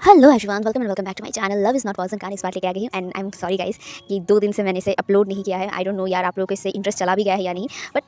Hello everyone, welcome and welcome back to my channel love is not poison. कहानी इस बार लेके आ गई हूँ and I am sorry guys कि 2 दिन से मैंने इसे अपलोड नहीं किया है। आई डोंट नो यार, आप लोगों को इससे इंटरेस्ट चला भी गया है या नहीं, बट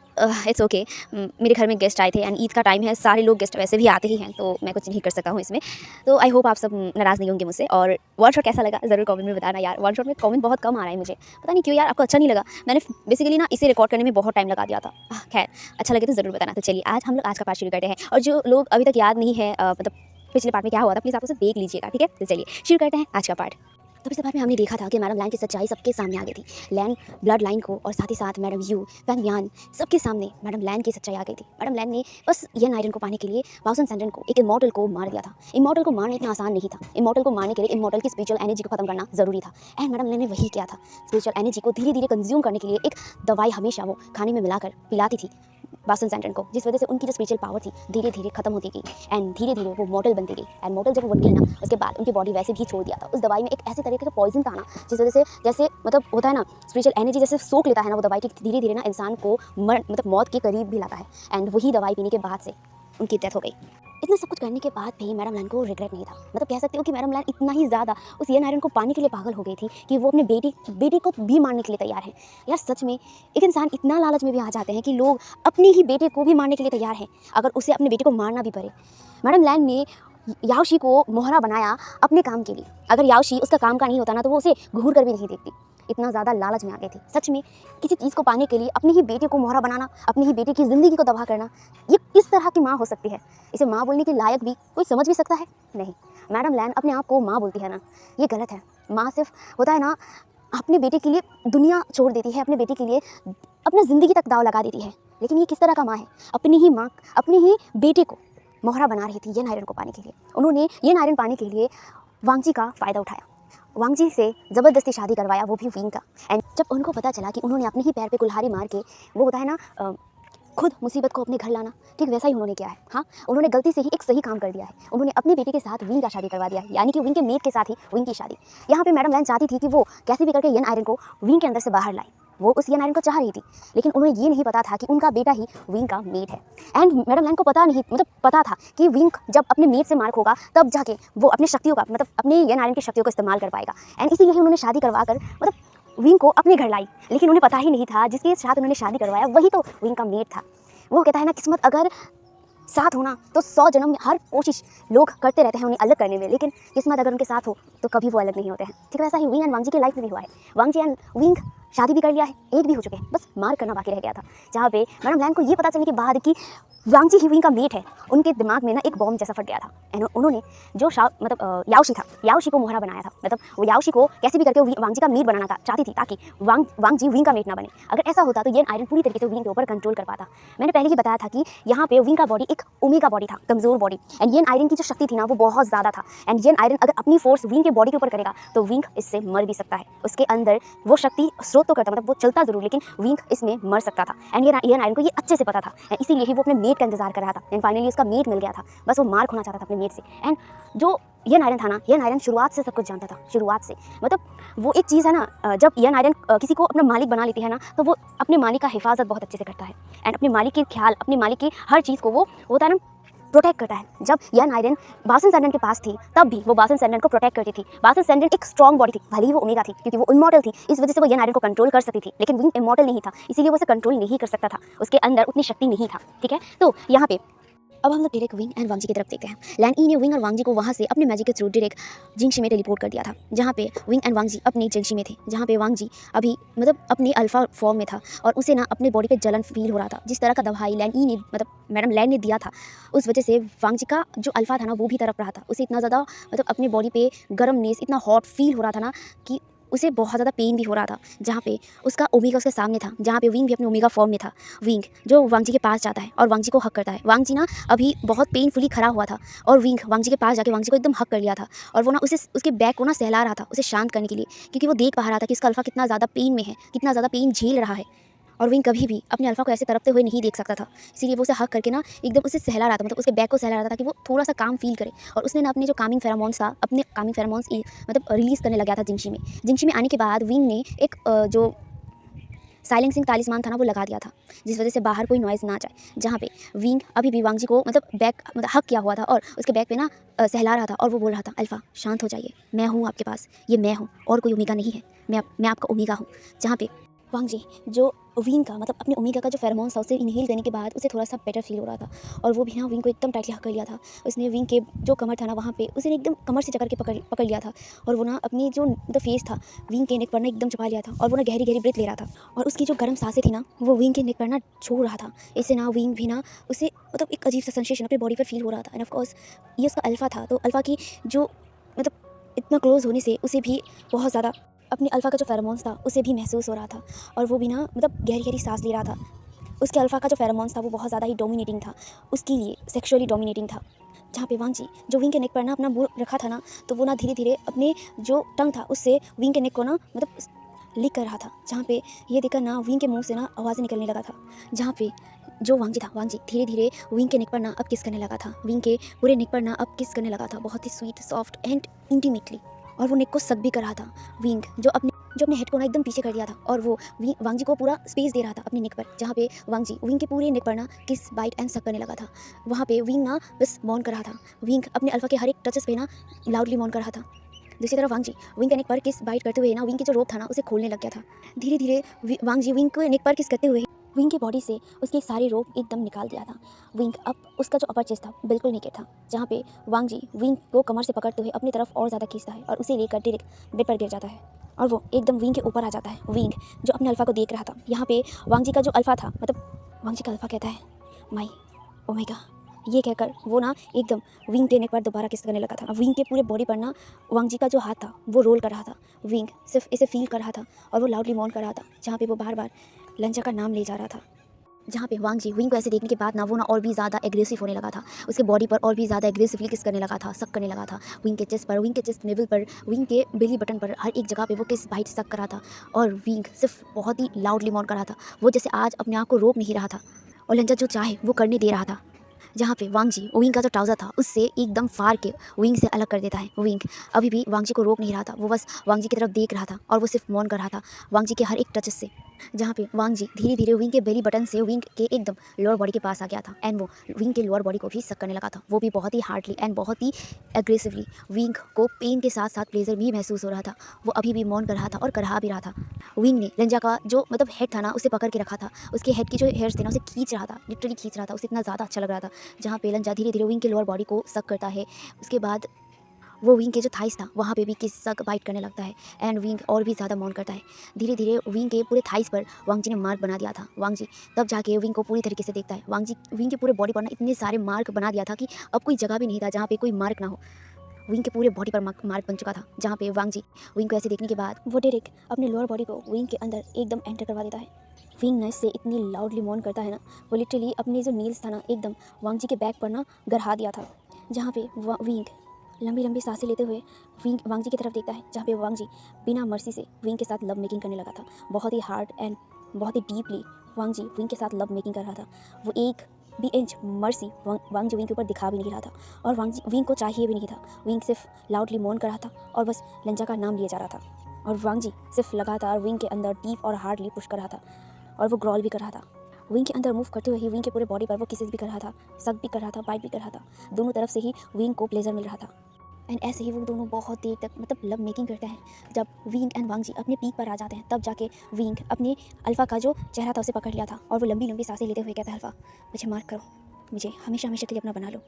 इट्स ओके। मेरे घर में गेस्ट आए थे एंड ईद का टाइम है, सारे लोग गेस्ट वैसे भी आते ही हैं, तो मैं कुछ नहीं कर सकता हूँ इसमें। तो आई होप आप सब नाराज़ नहीं होंगे मुझसे। और वन शॉट कैसा लगा ज़रूर कमेंट में बताना यार। वन शॉट में कमेंट बहुत कम आ रहा है, मुझे पता नहीं क्यों यार, आपको अच्छा नहीं लगा। मैंने बेसिकली ना इसे रिकॉर्ड करने में बहुत टाइम लगा दिया था। खैर, अच्छा लगे तो ज़रूर बताना। तो चलिए आज हम लोग आज का पार्ट शुरू करते हैं। और जो लोग अभी तक याद नहीं है मतलब पिछले पार्ट में क्या हुआ था, प्लीज़ आप उसे देख लीजिएगा, ठीक है। तो चलिए शुरू करते हैं आज का पार्ट। तो पिछले पार्ट में हमने देखा था कि मैडम लैन की सच्चाई सबके सामने आ गई थी। लैन ब्लड लाइन को और साथ ही साथ मैडम यू वैन यान सबके सामने मैडम लैन की सच्चाई आ गई थी। मैडम लैन ने बस यन आयरन को पाने के लिए बाउसन सेंडन को, एक इमॉर्टल को मार दिया था। इमॉर्टल को मारना इतना आसान नहीं था। इमॉर्टल को मारने के लिए इमॉर्टल की स्पिरिचुअल एनर्जी को खत्म करना जरूरी था एंड मैडम लैन ने वही किया था। स्पिरिचुअल एनर्जी को धीरे धीरे कंज्यूम करने के लिए एक दवाई हमेशा वो खाने में मिलाकर पिलाती थी बासन सेंटन को, जिस वजह से उनकी जो स्पिरिचुअल पावर थी धीरे धीरे खत्म होती गई एंड धीरे धीरे वो मॉडल बनती गई। एंड मॉडल जब वो बन गई ना, उसके बाद उनकी बॉडी वैसे भी छोड़ दिया था। उस दवाई में एक ऐसे तरीके का पॉइजन था ना, जिस वजह से जैसे मतलब होता है ना, स्पिरिचुअल एनर्जी जैसे सोख लेता है ना वो दवाई की, धीरे धीरे ना इंसान को मतलब मौत के करीब भी लाता है। एंड वही दवाई पीने के बाद से उनकी डेथ हो गई। इतना सब कुछ करने के बाद भी मैडम लैन को रिग्रेट नहीं था। मतलब कह सकते हो कि मैडम लैन इतना ही ज़्यादा उस यन आयरन को पाने के लिए पागल हो गई थी कि वो अपने बेटी को भी मारने के लिए तैयार है। यार सच में एक इंसान इतना लालच में भी आ जाते हैं कि लोग अपने ही बेटे को भी मारने के लिए तैयार हैं, अगर उसे अपने बेटे को मारना भी पड़े। मैडम लैन ने याओशी को मोहरा बनाया अपने काम के लिए। अगर याओशी उसका काम का नहीं होता ना, तो वो उसे घूर कर भी नहीं देखती। इतना ज़्यादा लालच में आ गई थी। सच में किसी चीज़ को पाने के लिए अपने ही बेटे को मोहरा बनाना, अपनी ही बेटे की ज़िंदगी को तबाह करना, ये किस तरह की माँ हो सकती है? इसे माँ बोलने के लायक भी कोई समझ भी सकता है? नहीं। मैडम लैन अपने आप को माँ बोलती है ना, ये गलत है। माँ सिर्फ होता है ना, अपने बेटे के लिए दुनिया छोड़ देती है, अपने बेटे के लिए अपना ज़िंदगी तक दाव लगा देती है। लेकिन ये किस तरह का माँ है? अपनी ही माँ अपने ही बेटे को मोहरा बना रही थी यन आयरन को पाने के लिए। उन्होंने यन आयरन पाने के लिए वांगजी का फ़ायदा उठाया, वांगजी से ज़बरदस्ती शादी करवाया, वो भी विंग का। एंड जब उनको पता चला कि उन्होंने अपने ही पैर पे कुल्हाड़ी मार के वो होता है ना खुद मुसीबत को अपने घर लाना, ठीक वैसा ही उन्होंने किया है। हाँ, उन्होंने गलती से ही एक सही काम कर दिया है। उन्होंने अपने बेटे के साथ विंग का शादी करवा दिया है, यानी कि विंग के मेट के साथ ही विंग की शादी। यहाँ पे मैडम लैन चाहती थी कि वो कैसे भी करके यन आयरन को विंग के अंदर से बाहर लाए। वो उस यन आयरन को चाह रही थी, लेकिन उन्हें ये नहीं पता था कि उनका बेटा ही विंग का मेट है। एंड मैडम लैन को पता नहीं, मतलब पता था कि विंग जब अपने मेट से मार होगा तब जाके वो अपनी शक्तियों का, मतलब अपने यन आयरन की शक्तियों का इस्तेमाल कर पाएगा। एंड इसीलिए ही उन्होंने शादी करवा कर मतलब विंग को अपने घर लाई। लेकिन उन्हें पता ही नहीं था जिसके साथ उन्होंने शादी करवाया वही तो विंग का मेट था। वो कहता है ना, किस्मत अगर साथ होना तो 100 जन्म में हर कोशिश लोग करते रहते हैं उन्हें अलग करने में, लेकिन किस्मत अगर उनके साथ हो तो कभी वो अलग नहीं होते हैं। ठीक वैसा ही विंग एंड वांगजी की लाइफ में भी हुआ है। वांगजी एंड विंग शादी भी कर लिया है, एक भी हो चुके हैं, बस मार करना बाकी रह गया था। जहाँ पे मैडम लैन को ये पता चलने के बाद कि वांगजी ही विंग का मेट है, उनके दिमाग में ना एक बॉम्ब जैसा फट गया था। एंड उन्होंने जो मतलब याओशी था, याओशी को मोहरा बनाया था। मतलब वो याओशी को कैसे भी करके वांगजी का मेट बनाना था, चाहती थी, ताकि वांगजी विंग का मेट ना बने। अगर ऐसा होता तो ये आयरन पूरी तरीके से विंग के ऊपर कंट्रोल कर पाता। मैंने पहले ही बताया था कि यहाँ पे विंग का बॉडी एक ओमेगा बॉडी था, कमजोर बॉडी। एंड येन आयरन की जो शक्ति थी ना वो बहुत ज़्यादा था। एंड येन आयरन अगर अपनी फोर्स विंग के बॉडी के ऊपर करेगा तो विंग इससे मर भी सकता है। उसके अंदर वो शक्ति स्रोत तो करता, मतलब वो चलता जरूर, लेकिन विंग इसमें मर सकता था। एंड येन आयरन को ये अच्छे से पता था, इसीलिए ही वो अपने मेट का इंतजार कर रहा था। एंड फाइनली उसका मेट मिल गया था, बस वो मार खोना चाहता था अपने मेट से। एंड जो यन आयरन था ना, यन आयरन शुरुआत से सब कुछ जानता था, शुरुआत से। मतलब वो एक चीज़ है ना, जब यन आयरन किसी को अपना मालिक बना लेती है ना, तो वो अपने मालिक का हिफाजत बहुत अच्छे से करता है। एंड अपने मालिक के ख्याल, अपने मालिक की हर चीज़ को वो होता है ना प्रोटेक्ट करता है। जब यन आयरन बासन सेंडन के पास थी तब भी वो बासन सेंडन को प्रोटेक्ट करती थी। बासन सेंडन एक स्ट्रॉन्ग बॉडी थी, भले ही वो ओमेगा थी, क्योंकि वो इमॉर्टल थी, इस वजह से वो यन आयरन को कंट्रोल कर सकती थी। लेकिन विंग इमॉर्टल नहीं था, इसीलिए वो उसे कंट्रोल नहीं कर सकता था, उसके अंदर उतनी शक्ति नहीं था। ठीक है, तो यहाँ पे अब हम लोग डायरेक्ट विंग एंड वांगजी की तरफ देखते हैं। लैन ई ने विंग और वांगजी को वहाँ से अपने मैजिक के थ्रू डायरेक्ट जिंगशी में टेलीपोर्ट कर दिया था, जहाँ पे विंग एंड वांगजी अपनी जिंगशी में थे, जहाँ पे वांगजी अभी मतलब अपनी अल्फा फॉर्म में था और उसे ना अपने बॉडी पे जलन फील हो रहा था। जिस तरह का दवाई लैन ई ने मतलब मैडम लैन ने दिया था, उस वजह से वांगजी का जो अल्फा था ना वो भी तड़प रहा था। उसे इतना ज़्यादा मतलब अपनी बॉडी पे गर्मनेस, इतना हॉट फील हो रहा था ना कि उसे बहुत ज़्यादा पेन भी हो रहा था। जहाँ पे उसका ओमेगा उसके सामने था, जहाँ पे विंग भी अपने ओमेगा फॉर्म में था। विंग जो वांगजी के पास जाता है और वांगजी को हक करता है। वांगजी ना अभी बहुत पेनफुली खड़ा हुआ था और विंग वांगजी के पास जाके वांगजी को एकदम हक कर लिया था और वो ना उसे उसके बैक को ना सहला रहा था, उसे शांत करने के लिए, क्योंकि वो देख पा रहा था कि उसका अल्फा कितना ज़्यादा पेन में है, कितना ज़्यादा पेन झेल रहा है। और विंग कभी भी अपने अल्फा को ऐसे तड़पते हुए नहीं देख सकता था, इसीलिए वो उसे हक करके ना एकदम उसे सहला रहा था, मतलब उसके बैक को सहला रहा था ताकि वो थोड़ा सा काम फील करे। और उसने ना अपने जो कामिंग फेरोमोन्स था, अपने कामिंग फेरोमोन्स मतलब रिलीज़ करने लगा था जिंगशी में। जिंगशी में आने के बाद विंग ने एक जो साइलेंसिंग तालिस्मान था ना वो लगा दिया था, जिस वजह से बाहर कोई नॉइज़ ना जाए। जहाँ पे विंग अभी भी वांग जी को मतलब हक किया हुआ था और उसके बैक पे ना सहला रहा था और वो बोल रहा था, अल्फ़ा शांत हो जाइए, मैं हूँ आपके पास, ये मैं हूँ और कोई ओमेगा नहीं है, मैं आपका ओमेगा हूँ। जहाँ पे वांग जी जो विंग का मतलब अपने ओमेगा का जो फेरोमोन्स था उसे इनहेल करने के बाद उसे थोड़ा-सा बेटर फ़ील हो रहा था और वो भी ना विंग को एकदम टाइटली हग कर लिया था। उसने विंग के जो कमर था ना वहाँ पे उसे एकदम कमर से जकड़ के पकड़ पकड़ लिया था और वो ना अपनी जो मतलब फेस था विंग के नेक पर ना एकदम छुपा लिया था और वो ना गहरी-गहरी ब्रीथ ले रहा था और उसकी जो गर्म साँसें थी ना वो विंग के नेक पर ना छू रहा था। इससे ना विंग भी ना उसे मतलब एक अजीब-सा सेंसेशन अपनी बॉडी पर फ़ील हो रहा था एंड ऑफ कोर्स ये उसका अल्फ़ा था, तो अल्फ़ा की जो मतलब इतना क्लोज़ होने से उसे भी बहुत ज़्यादा अपने अल्फ़ा का जो फेरोमोन्स था उसे भी महसूस हो रहा था और वो भी ना मतलब गहरी-गहरी साँस ले रहा था। उसके अल्फ़ा का जो फेरोमोन्स था वो बहुत ज़्यादा ही डोमिनेटिंग था, उसके लिए सेक्सुअली डोमिनेटिंग था। जहाँ पे वांग जी जो विंग के नेक पर ना अपना मुँह रखा था ना, तो वो ना धीरे-धीरे अपने जो टंग था उससे विंग के नेक को ना मतलब लिक कर रहा था। जहाँ पे ये देखकर ना विंग के मुँह से ना आवाज़ें निकलने लगा था। जहाँ पे जो वांग जी था, वांग जी धीरे-धीरे विंग के नेक पर ना अब किस करने लगा था। विंग के पूरे नेक पर ना अब किस करने लगा था, बहुत ही स्वीट, सॉफ्ट एंड इंटीमेटली और वो नेक को सक भी कर रहा था। विंग जो अपने हेड को ना एकदम पीछे कर दिया था और वो वांग जी को पूरा स्पेस दे रहा था अपने नेक पर। जहाँ पे वांग जी विंग के पूरे नेक पर ना किस, बाइट एंड सक करने लगा था। वहाँ पे विंग ना बस मौन कर रहा था। विंग अपने अल्फ़ा के हर एक टचेस पे ना लाउडली मौन कर रहा था। दूसरी तरफ वांग जी विंग के नेक पर किस बाइट करते हुए ना विंग की जो रोप था ना उसे खोलने लग गया था। धीरे-धीरे वांग जी विंग के नेक पर किस करते हुए विंग की बॉडी से उसकी सारी रोप एकदम निकाल दिया था। विंग अब उसका जो अपर चेस्ट था बिल्कुल नेकेड था। जहाँ पे वांग जी विंग को कमर से पकड़ते हुए अपनी तरफ और ज़्यादा खींचता है और उसे लेकर डायरेक्ट बेड पर गिर जाता है और वो एकदम विंग के ऊपर आ जाता है। विंग जो अपने अल्फ़ा को देख रहा था, यहाँ पे वांग जी का जो अल्फ़ा था मतलब वांग जी का अल्फ़ा कहता है, माई ओमेगा, ये कहकर वो ना एकदम विंग के नेक पर दोबारा किस करने लगा था। विंग के पूरे बॉडी पर ना वांग जी का जो हाथ था वो रोल कर रहा था। विंग सिर्फ इसे फील कर रहा था और वो लाउडली मौन कर रहा था। जहाँ पे वो बार-बार लंचा का नाम ले जा रहा था। जहाँ पे वांग जी विंग को ऐसे देखने के बाद ना वो ना और भी ज़्यादा एग्रेसिव होने लगा था। उसके बॉडी पर और भी ज़्यादा एग्रेसिवली किस करने लगा था, सक करने लगा था। विंग के चेस्ट पर, विंग के चेस्ट निवल पर, विंग के बेली बटन पर, हर एक जगह पे वो किस, बाइट, सक कर रहा था और विंग सिर्फ बहुत ही लाउडली मौन कर रहा था। वो जैसे आज अपने आप को रोक नहीं रहा था और लंचा जो चाहे वो करने दे रहा था। जहाँ पे वांग जी विंग का जो ट्राउज़र था उससे एकदम फाड़ के विंग से अलग कर देता है। विंग अभी भी वांग जी को रोक नहीं रहा था, वो बस वांग जी की तरफ देख रहा था और वो सिर्फ मौन कर रहा था वांग जी के हर एक टचेस से। जहाँ पे वांग जी धीरे-धीरे विंग के बेली बटन से विंग के एकदम लोअर बॉडी के पास आ गया था एंड वो विंग के लोअर बॉडी को भी सक करने लगा था। वो भी बहुत ही हार्डली एंड बहुत ही एग्रेसिवली। विंग को पेन के साथ-साथ प्लेज़र भी महसूस हो रहा था। वो अभी भी मौन कर रहा था और करहा भी रहा था। विंग ने लंजा का जो मतलब हेड था ना उसे पकड़ के रखा था। उसके हेड के जो हेयर्स थे ना उसे खींच रहा था, लिटरली खींच रहा था। उसे इतना ज़्यादा अच्छा लग रहा था। जहाँ पे लंजा धीरे-धीरे विंग के लोअर बॉडी को सक करता है। उसके बाद वो विंग के जो थाइस था वहाँ पे भी किस, सक, बाइट करने लगता है एंड विंग और भी ज़्यादा मौन करता है। धीरे-धीरे विंग के पूरे थाइस पर वांग जी ने मार्क बना दिया था। वांग जी तब जाके विंग को पूरी तरीके से देखता है। वांग जी विंग के पूरे बॉडी पर ना इतने सारे मार्क बना दिया था कि अब कोई जगह भी नहीं था जहाँ पे कोई मार्क ना हो। विंग के पूरे बॉडी पर मार्क बन चुका था। जहाँ पे वांग जी विंग को ऐसे देखने के बाद वो डायरेक्ट अपने लोअर बॉडी को विंग के अंदर एकदम एंटर करवा देता है। विंग ना इससे इतनी लाउडली मौन करता है ना, वो लिटरली अपने जो नील्स था ना एकदम वांग जी के बैक पर ना गड़हा दिया था। जहाँ पे विंग लंबी लंबी सांसें लेते हुए विंग वांग जी की तरफ देखता है। जहाँ पे वांग जी बिना मर्सी से विंग के साथ लव मेकिंग करने लगा था। बहुत ही हार्ड एंड बहुत ही डीपली वांग जी विंग के साथ लव मेकिंग कर रहा था। वो एक भी इंच मर्सी वांग जी विंग के ऊपर दिखा भी नहीं रहा था और वांग जी विंग को चाहिए भी नहीं था। विंग सिर्फ लाउडली मौन कर रहा था और बस लंचा का नाम लिया जा रहा था और वांग जी सिर्फ लगातार विंग के अंदर डीप और हार्डली पुश कर रहा था और वो ग्रॉल भी कर रहा था। विंग के अंदर मूव करते हुए ही विंग के पूरे बॉडी पर वो किसेस भी कर रहा था, सक भी कर रहा था, बाइट भी कर रहा था। दोनों तरफ से ही विंग को प्लेजर मिल रहा था एंड ऐसे ही वो दोनों बहुत देर तक मतलब लव मेकिंग करते हैं। जब विंग एंड वांग जी अपने पीक पर आ जाते हैं तब जाके विंग अपने अल्फ़ा का जो चेहरा था उसे पकड़ लिया था और वो लंबी लंबी सांसें लेते हुए कहता है, अल्फ़ा मुझे मार्क करो, मुझे हमेशा हमेशा के लिए अपना बना लो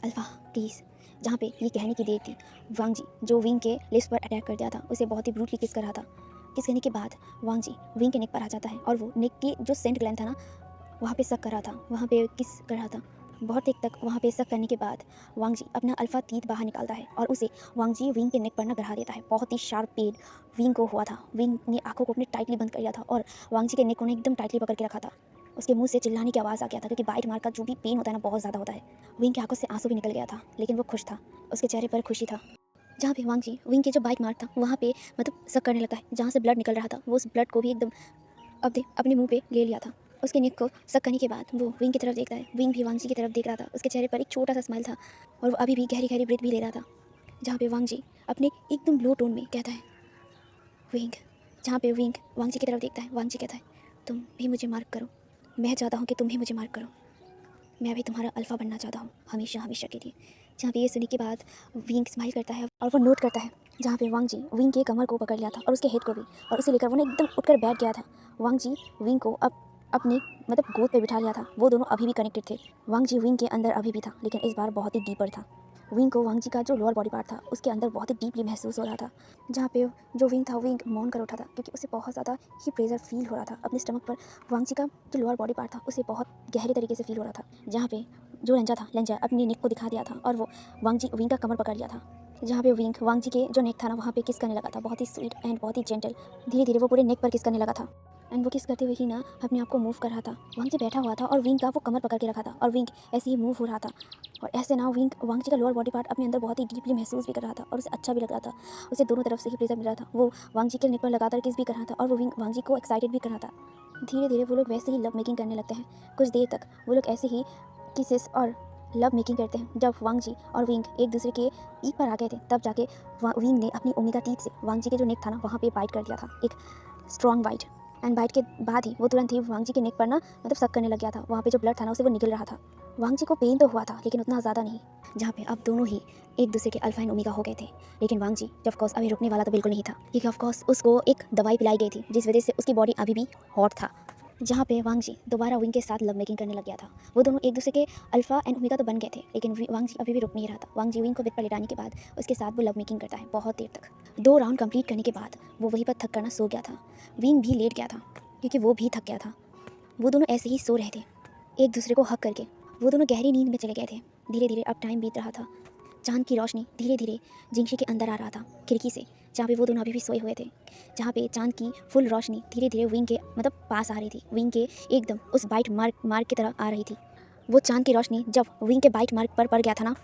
अल्फ़ा प्लीज़। जहाँ पे ये कहने की देर थी, वांग जी जो विंग के लिप्स पर अटैक कर दिया था उसे बहुत ही ब्रूटली किस कर रहा था। किस करने के बाद वांग जी विंग के नेक पर आ जाता है और वो नेक की जो सेंट ग्लैंड था ना वहाँ पे सक कर रहा था, वहाँ पे किस कर रहा था। बहुत देर तक वहाँ पे सक करने के बाद वांग जी अपना अल्फ़ा तीत बाहर निकालता है और उसे वांग जी विंग के नेक पर ना गड़ा देता है। बहुत ही शार्प पेन विंग को हुआ था। विंग ने आंखों को अपने टाइटली बंद कर लिया था और वांग जी के नेक को ने एकदम टाइटली पकड़ के रखा था। उसके मुंह से चिल्लाने की आवाज़ आ गया था क्योंकि बाइट मार का जो भी पेन होता है ना बहुत ज़्यादा होता है। विंग की आंखों से आंसू भी निकल गया था लेकिन वो खुश था, उसके चेहरे पर खुशी था। जहाँ पे वांग जी विंग के जो बाइट मार था वहाँ पे मतलब सक करने लगता है। जहाँ से ब्लड निकल रहा था वो उस ब्लड को भी एकदम अपने मुंह पे ले लिया था। उसके नेक को सक करने के बाद वो विंग की तरफ देखता है। विंग भी वांग जी की तरफ देख रहा था। उसके चेहरे पर एक छोटा सा स्माइल था और वो अभी भी गहरी गहरी ब्रीथ भी ले रहा था। जहाँ पे वांग जी अपने एकदम लो टोन में कहता है, विंग जहाँ पे विंग वांग जी की तरफ देखता है। वांग जी कहता है तुम भी मुझे मार्क करो, मैं चाहता हूँ कि तुम भी मुझे मार्क करो, मैं भी तुम्हारा अल्फ़ा बनना चाहता हूँ हमेशा हमेशा के लिए। जहाँ पे ये सुनने के बाद विंग स्माइल करता है और वो नोट करता है जहाँ पे वांग जी विंग के कमर को पकड़ लिया था और उसके हेड को भी, और उसे लेकर वो ना एकदम उठकर बैठ गया था। वांग जी विंग को अब अपनी गोद पे बिठा लिया था। वो दोनों अभी भी कनेक्टेड थे। वांग जी विंग के अंदर अभी भी था, लेकिन इस बार बहुत ही डीपर था। विंग को वांग जी का जो लोअर बॉडी पार्ट था उसके अंदर बहुत ही डीपली महसूस हो रहा था। जहाँ पे जो विंग था विंग मौन कर उठा था, क्योंकि उसे बहुत ज़्यादा ही प्रेशर फील हो रहा था अपने स्टमक पर। वांग जी का जो लोअर बॉडी पार्ट था उसे बहुत गहरे तरीके से फील हो रहा था। जहाँ पे जो लेंजा था, लेंजा अपनी नेक को दिखा दिया था और वो वांग जी विंग का कमर पकड़ लिया था। जहाँ पे विंग वांग जी के जो नेक था ना वहाँ पे किस करने लगा था, बहुत ही स्वीट एंड बहुत ही जेंटल। धीरे धीरे वो पूरे नेक पर किस करने लगा था एंड वो किस करते हुए ही ना अपने आप को मूव कर रहा था। वांग जी बैठा हुआ था और विंग का वो कमर पकड़ के रखा था और विंग ऐसे ही मूव हो रहा था। और ऐसे ना विंग वांग जी का लोअर बॉडी पार्ट अपने अंदर बहुत ही डीपली महसूस भी कर रहा था और उसे अच्छा भी लग रहा था। उसे दोनों तरफ से ही प्रेशर मिल रहा था। वो वांग जी के नेक पर लगातार किस भी कर रहा था और वो विंग वांग जी को एक्साइटेड भी कर रहा था। धीरे धीरे वो लोग वैसे ही लव मेकिंग करने लगते हैं। कुछ देर तक वो लोग ऐसे ही किसेस और लव मेकिंग करते हैं। जब वांग जी और विंग एक दूसरे के पीठ पर आ गए थे तब जाके विंग ने अपनी ओमेगा टीथ से वांग जी के जो नेक था ना वहाँ पे बाइट कर दिया था, एक स्ट्रॉन्ग बाइट। एंड बाइट के बाद ही वो तुरंत ही वांग जी के नेक पर ना सक करने लग गया था। वहाँ पे जो ब्लड था ना उसे वो निकल रहा था। वांग जी को पेन तो हुआ था लेकिन उतना ज़्यादा नहीं। जहाँ पे अब दोनों ही एक दूसरे के अल्फा एंड ओमेगा हो गए थे। लेकिन वांग जी ऑफकोर्स अभी रुकने वाला तो बिल्कुल नहीं था, क्योंकि ऑफकोर्स उसको एक दवाई पिलाई गई थी जिस वजह से उसकी बॉडी अभी भी हॉट था। जहाँ पे वांग जी दोबारा विंग के साथ लव मेकिंग करने लग गया था। वो दोनों एक दूसरे के अल्फा एंड ओमेगा तो बन गए थे, लेकिन वांग जी अभी भी रुक नहीं रहा था। वांग जी विंग को बेड पर लेटाने के बाद उसके साथ वो लव मेकिंग करता है बहुत देर तक। 2 राउंड कंप्लीट करने के बाद वो वहीं पर थक कर ना सो गया था। विंग भी लेट गया था क्योंकि वो भी थक गया था। वो दोनों ऐसे ही सो रहे थे एक दूसरे को हक करके। वो दोनों गहरी नींद में चले गए थे। धीरे धीरे अब टाइम बीत रहा था। चांद की रोशनी धीरे धीरे जिंगशी के अंदर आ रहा था खिड़की से, जहाँ पे वो दोनों अभी भी सोए हुए थे। जहाँ पे चांद की फुल रोशनी धीरे धीरे विंग के पास आ रही थी। विंग के एकदम उस बाइट मार्क की तरफ आ रही थी। वो चांद की रोशनी जब विंग के बाइट मार्क पर पड़ गया था ना,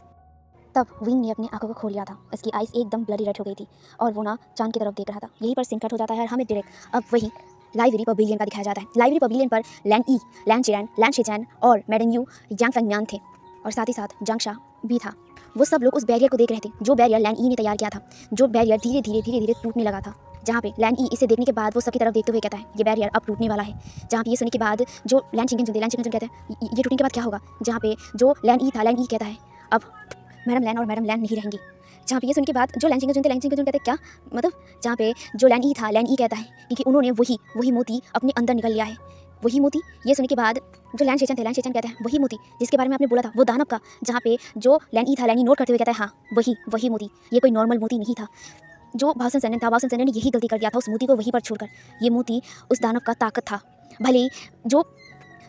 तब विंग ने अपनी आंखों को खोल लिया था। उसकी आइस एकदम ब्लडी रेड हो गई थी और वो ना चांद की तरफ देख रहा था। यहीं पर सीन कट हो जाता है और हमें डायरेक्ट अब वही लाइब्रेरी पवेलियन का दिखाया जाता है। लाइब्रेरी पवेलियन पर लैन ई, लैन चिरैन, लैन शिचैन और मैडम यू, यांग फेंगम्यान थे और साथ ही साथ जांगशा भी था। वो सब लोग उस बैरियर को देख रहे थे, जो बैरियर लैन ई ने तैयार किया था, जो बैरियर धीरे धीरे टूटने लगा था। जहाँ पे लैन ई इसे देखने के बाद वो सबकी तरफ देखते हुए कहता है ये बैरियर अब टूटने वाला है। जहाँ पे ये सुनने के बाद जो लैन चिंगन कहते हैं ये टूटने के बाद क्या होगा। जहाँ पे जो लैन ई था, लैन ई कहता है अब मैडम लैन और मैडम लैन नहीं रहेंगी। जहाँ पे ये सुन के बाद जो लैन चिंगन कहते हैं क्या जहाँ पे जो लैन ई था, लैन ई कहता है क्योंकि उन्होंने वही मोती अपने अंदर निकल लिया है। वही मोती ये सुनने के बाद जो लैन शेचन थे, लैन शेचन कहते हैं वही मोती जिसके बारे में आपने बोला था, वो दानव का। जहाँ पे जो लैन ई था, लैन ई नोट करते हुए कहता है हाँ वही मोती, ये कोई नॉर्मल मोती नहीं था। जो भाषण सैनन था, भाषण सैनन ने यही गलती कर दिया था उस मोती को वहीं पर छोड़कर। ये मोती उस दानव का ताकत था। भले ही जो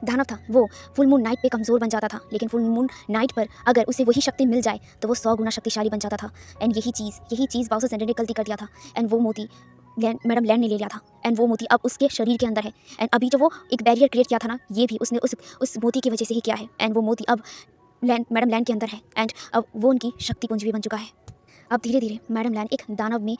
दानव था वो फुल मून नाइट पे कमज़ोर बन जाता था, लेकिन फुल मून नाइट पर अगर उसे वही शक्ति मिल जाए तो वो 100 गुना शक्तिशाली बन जाता था। एंड यही चीज़ भाषण सैनन ने गलती कर दिया था। एंड वो मोती मैडम लैन ने ले लिया था एंड वो मोती अब उसके शरीर के अंदर है। एंड अभी जो वो एक बैरियर क्रिएट किया था ना, ये भी उसने उस मोती की वजह से ही किया है। एंड वो मोती अब मैडम लैन के अंदर है एंड अब वो उनकी शक्ति पुंज भी बन चुका है। अब धीरे धीरे मैडम लैन एक दानव में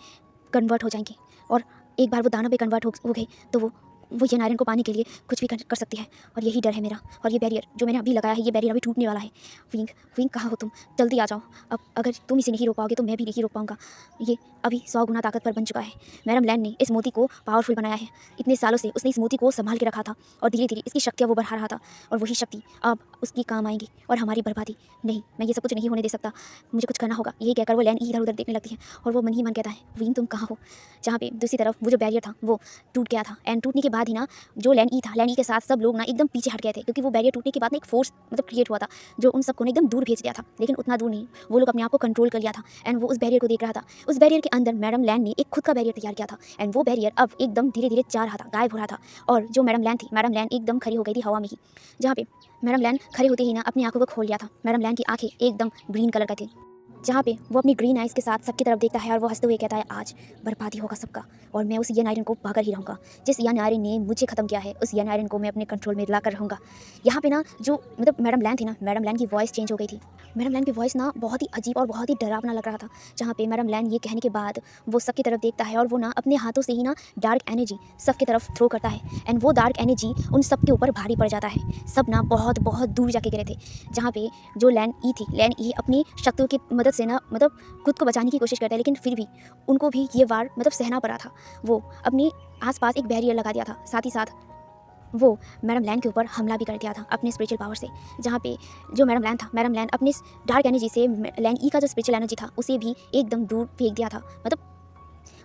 कन्वर्ट हो जाएंगे और एक बार वो दानव में कन्वर्ट हो गए तो वो ये नायरन को पाने के लिए कुछ भी कर सकती है। और यही डर है मेरा। और ये बैरियर जो मैंने अभी लगाया है, ये बैरियर अभी टूटने वाला है। विंग कहाँ हो तुम? जल्दी आ जाओ। अब अगर तुम इसे नहीं रोक पाओगे तो मैं भी नहीं रोक पाऊंगा। ये अभी 100 गुना ताकतवर बन चुका है। मैडम लैन ने इस मोती को पावरफुल बनाया है। इतने सालों से उसने इस मोती को संभाल के रखा था और धीरे धीरे इसकी शक्तियाँ वो बढ़ा रहा था और वही शक्ति अब उसकी काम आएंगी और हमारी बर्बादी। नहीं, मैं ये सब कुछ नहीं होने दे सकता, मुझे कुछ करना होगा। यही कहकर वो लैन इधर उधर देखने लगती है और वो मन ही मन कहता है विंग तुम कहाँ हो? जहाँ पे दूसरी तरफ वो जो बैरियर था वो टूट गया था एंड टूटने के बाद ही ना जो लैन ई था, लैन ई के साथ सब लोग ना एकदम पीछे हट गए थे, क्योंकि वो बैरियर टूटने के बाद ना एक फोर्स क्रिएट हुआ था जो उन सबको एकदम दूर भेज दिया था। लेकिन उतना दूर नहीं, वो लोग अपने आप को कंट्रोल कर लिया था एंड वो उस बैरियर को देख रहा था। उस बैरियर के अंदर मैडम लैन ने एक खुद का बैरियर तैयार किया था एंड वो बैरियर अब एकदम धीरे धीरे जा रहा था, गायब हो रहा था। और जो मैडम लैन थी, मैडम लैन एकदम खड़ी हो गई थी हवा में ही। जहाँ पे मैडम लैन खड़े होते ही ना अपनी आंखों को खोल लिया था। मैडम लैन की आंखें एकदम ग्रीन कलर का थी। जहाँ पे वो अपनी ग्रीन आइज़ के साथ सबकी तरफ देखता है और वो हंसते हुए कहता है आज बर्बादी होगा सबका और मैं उस यन आयरन को पाकर ही रहूँगा। जिस यन आयरन ने मुझे ख़त्म किया है उस यन आयरन को मैं अपने कंट्रोल में लाकर रहूँगा। यहाँ पे ना जो मैडम लैन थी ना, मैडम लैन की वॉइस चेंज हो गई थी। मैडम लैन की वॉइस ना बहुत ही अजीब और बहुत ही डरावना लग रहा था। जहाँ पे मैडम लैन ये कहने के बाद वो सबकी तरफ देखता है और वो ना अपने हाथों से ही ना डार्क एनर्जी सबकी तरफ थ्रो करता है एंड वो डार्क एनर्जी उन सब के ऊपर भारी पड़ जाता है। सब ना बहुत बहुत दूर जाके गिरे थे। जहाँ पे जो लैन ई थी, लैन ई अपनी शक्तियों की मदद से ना खुद को बचाने की कोशिश करता है, लेकिन फिर भी उनको भी ये वार सहना पड़ा था। वो अपनी आसपास एक बैरियर लगा दिया था। साथ ही साथ वो मैडम लैन के ऊपर हमला भी कर दिया था अपने स्पिरिचुअल पावर से, जहाँ पे जो मैडम लैन अपने डार्क एनर्जी से लैन ई का जो स्पिरिचुअल एनर्जी था उसे भी एकदम दूर फेंक दिया था, मतलब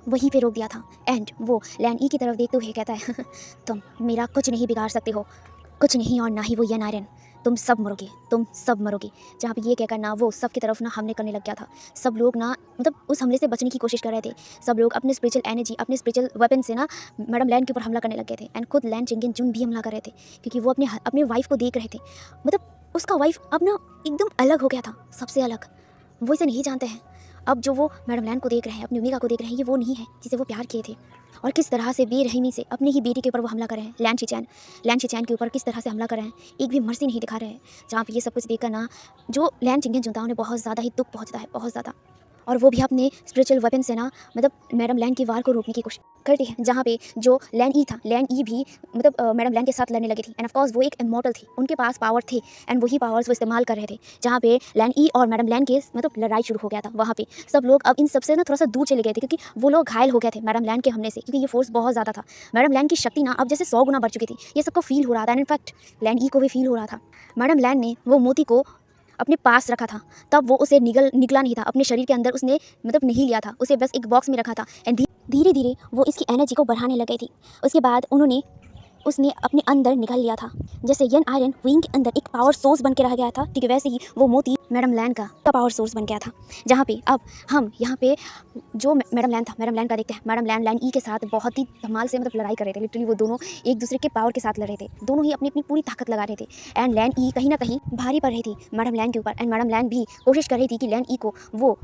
वहीं पे रोक दिया था। एंड वो लैन ई की तरफ देखते हुए कहता है तुम मेरा कुछ नहीं बिगाड़ सकते हो, कुछ नहीं, और ना ही वो यन आयरन, तुम सब मरोगे, तुम सब मरोगे। जहाँ पे ये कहकर ना वो सब की तरफ ना हमले करने लग गया था। सब लोग ना मतलब उस हमले से बचने की कोशिश कर रहे थे। सब लोग अपने स्पिरिचुअल एनर्जी, अपने स्पिरिचुअल वेपन से ना मैडम लैन के ऊपर हमला करने लग गए थे। एंड खुद लैन चिंगेन जुन भी हमला कर रहे थे, क्योंकि वो अपने अपने वाइफ को देख रहे थे। मतलब उसका वाइफ अब ना एकदम अलग हो गया था, सबसे अलग। वो इसे नहीं जानते हैं। अब जो वो मैडम लैन को देख रहे हैं, अपनी ओमेगा को देख रहे हैं, ये वो नहीं है जिसे वो प्यार किए थे। और किस तरह से बेरहमी से अपनी ही बेटी के ऊपर वो हमला कर रहे हैं। लैन शिचैन के ऊपर किस तरह से हमला कर रहे हैं, एक भी मर्जी नहीं दिखा रहे हैं। जहाँ पे ये सब कुछ देखकर ना जो लैन चिंगेन जुनता है उन्हें बहुत ज़्यादा ही दुख पहुँचता है, बहुत ज़्यादा। और वो भी अपने स्पिरिचुअल वेपन से ना मतलब मैडम लैन की वार को रोकने की कोशिश करती है। जहाँ पे जो लैन ई था, लैन ई भी मतलब मैडम लैन के साथ लड़ने लगी थी। एंड ऑफ कोर्स वो एक इमॉर्टल थी, उनके पास पावर थे एंड वही पावर्स वो इस्तेमाल कर रहे थे। जहाँ पे लैन ई और मैडम लैन के मतलब लड़ाई शुरू हो गया था। वहाँ पे सब लोग अब इन सबसे ना थोड़ा सा दूर चले गए थे, क्योंकि वो लोग घायल हो गए थे मैडम लैन के हमले से, क्योंकि ये फोर्स बहुत ज़्यादा था। मैडम लैन की शक्ति ना अब जैसे 100 गुना बढ़ चुकी थी। ये सबको फील हो रहा था, इनफैक्ट लैन ई को भी फील हो रहा था। मैडम लैन ने वो मोती को अपने पास रखा था, तब वो उसे निगला नहीं था अपने शरीर के अंदर, उसने मतलब नहीं लिया था उसे, बस एक बॉक्स में रखा था। एंड धीरे धीरे वो इसकी एनर्जी को बढ़ाने लग गई थी। उसके बाद उसने अपने अंदर निकाल लिया था। जैसे यन आयरन विंग के अंदर एक पावर सोर्स बन के रह गया था, ठीक है, वैसे ही वो मोती मैडम लैन का पावर सोर्स बन गया था। जहाँ पे अब हम यहाँ पे जो मैडम लैन था, मैडम लैन का देखते हैं। मैडम लैन ई के साथ बहुत ही धमाल से मतलब लड़ाई कर रहे थे। लिटरली वो दोनों एक दूसरे के पावर के साथ लड़ रहे थे। दोनों ही अपनी अपनी पूरी ताकत लगा रहे थे। एंड लैन ई कहीं ना कहीं भारी पड़ रही थी मैडम लैन के ऊपर। एंड मैडम लैन भी कोशिश कर रही थी कि लैन ई को वो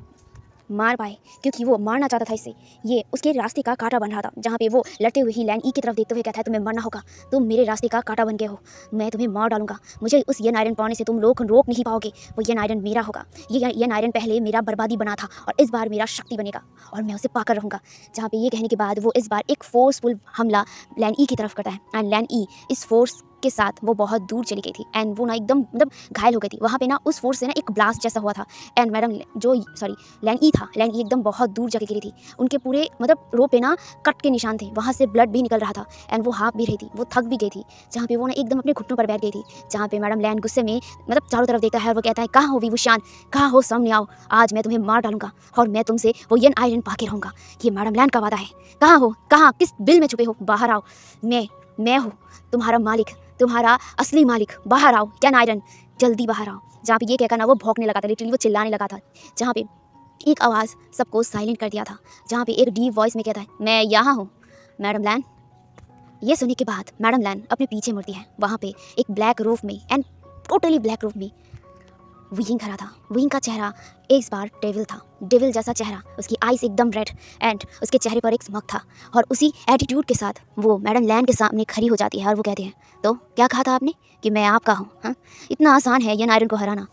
मार पाए, क्योंकि वो मारना चाहता था इससे। ये उसके रास्ते का कांटा बन रहा था। जहाँ पे वो लड़ते हुए ही लैन ई की तरफ देखते हुए कहता है तुम्हें मरना होगा, तुम मेरे रास्ते का कांटा बन गए हो, मैं तुम्हें मार डालूंगा। मुझे उस यन आयरन पाने से तुम लोग रोक नहीं पाओगे। वो यन आयरन मेरा होगा। ये यन आयरन पहले मेरा बर्बादी बना था और इस बार मेरा शक्ति बनेगा और मैं उसे पाकर रहूँगा। जहाँ पे ये कहने के बाद वो इस बार एक फोर्सफुल हमला लैन ई की तरफ करता है। एंड लैन ई इस फोर्स के साथ वो बहुत दूर चली गई थी। एंड वो ना एकदम मतलब घायल हो गई थी। वहाँ पे ना उस फोर्स से ना एक ब्लास्ट जैसा हुआ था। एंड मैडम लैन ई था, लैन ई एकदम बहुत दूर जाके गिरी थी। उनके पूरे मतलब रो पे ना कट के निशान थे, वहाँ से ब्लड भी निकल रहा था। एंड वो हाँफ भी रही थी, वो थक भी गई थी। जहाँ पे वो ना एकदम अपने घुटनों पर बैठ गई थी। जहाँ पे मैडम लैन गुस्से में मतलब चारों तरफ देखता है और वो कहता है कहाँ हो विभूषण, कहाँ हो, सामने आओ, आज मैं तुम्हें मार डालूंगा और मैं तुमसे वो यन आयरन पाके रहूँगा। ये मैडम लैन का वादा है। कहाँ हो, कहाँ, किस बिल में छुपे हो, बाहर आओ। मैं हूँ तुम्हारा मालिक, तुम्हारा असली मालिक, बाहर आओ यन आयरन, जल्दी बाहर आओ। जहाँ पे ये कहकर ना वो भौंकने लगा था, लिटरली वो चिल्लाने लगा था। जहाँ पे एक आवाज़ सबको साइलेंट कर दिया था। जहाँ पे एक डीप वॉइस में कहता है मैं यहाँ हूँ मैडम लैन। ये सुनने के बाद मैडम लैन अपने पीछे मुड़ती है। वहाँ पे एक ब्लैक रूफ में एंड टोटली ब्लैक रूफ में विंग खड़ा था। विंग का चेहरा इस बार डेविल था, डेविल जैसा चेहरा, उसकी आईज एकदम रेड एंड उसके चेहरे पर एक स्मग था। और उसी एटीट्यूड के साथ वो मैडम लैन के सामने खड़ी हो जाती है और वो कहती है तो क्या कहा था आपने कि मैं आपका हूँ? हाँ, इतना आसान है यन आयरन को हराना।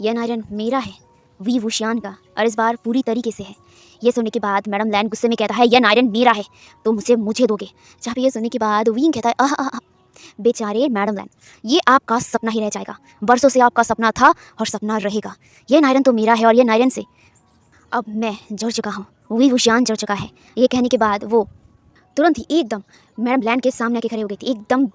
यन आयरन मेरा है, विभूषण का, और इस बार पूरी तरीके से है। ये सुनने के बाद मैडम लैन गुस्से में कहता है यन आयरन मेरा है, तुम मुझे दोगे। जहाँ पे ये सुनने के बाद विंग कहता है आह, बेचारे मैडम लैन, ये आपका सपना ही रह जाएगा। बरसों से आपका सपना था और सपना रहेगा। ये नायरन तो मेरा है और ये नायरन से अब मैं जुड़ चुका हूँ, विभूषण जुड़ चुका है। ये कहने के बाद वो तुरंत ही एकदम मैडम लैन के सामने आके खड़े हो गई थी। एकदम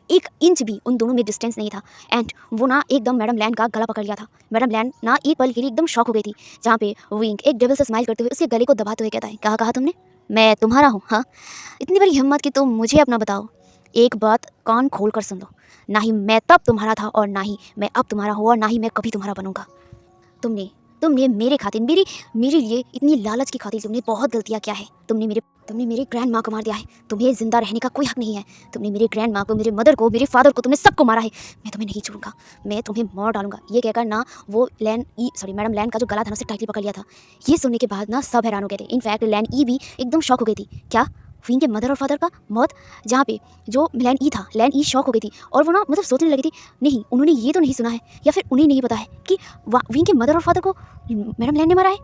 1 इंच भी उन दोनों में डिस्टेंस नहीं था। एंड वो ना एकदम मैडम लैन का गला पकड़ लिया था। मैडम लैन ना एक पल के लिए एकदम शॉक हो गई थी। जहाँ पे विंग एक डेविल से स्माइल करते हुए उसके गले को दबाते हुए कहता है कहा तुमने मैं तुम्हारा हूँ? हाँ, इतनी बड़ी हिम्मत कि तुम मुझे अपना बताओ। एक बात कान खोल कर सुन लो, ना ही मैं तब तुम्हारा था और ना ही मैं अब तुम्हारा हूँ और ना ही मैं कभी तुम्हारा बनूंगा। तुमने मेरे खातिर मेरे लिए इतनी लालच की खातिर तुमने बहुत गलतियाँ किया है। तुमने मेरे ग्रैंड माँ को मार दिया है। तुम्हें जिंदा रहने का कोई हक नहीं है। तुमने मेरे ग्रैंड माँ को, मेरे मदर को, मेरे फादर को, तुमने सबको मारा है। मैं तुम्हें नहीं छोड़ूंगा, मैं तुम्हें मार डालूंगा। ये कहकर ना वो मैडम लैन का जो गला था ना उसे टाइटली पकड़ लिया था। ये सुनने के बाद ना सब हैरान हो गए थे। इनफैक्ट लैन ई भी एकदम शॉक हो गई थी। क्या विंग के मदर और फादर का मौत? जहाँ पे जो लैन ई था, लैन ई शॉक हो गई थी और वो ना मतलब सोचने लगी थी नहीं, उन्होंने ये तो नहीं सुना है या फिर उन्हें नहीं पता है कि विंग के मदर और फादर को मैडम लैन ने मारा है।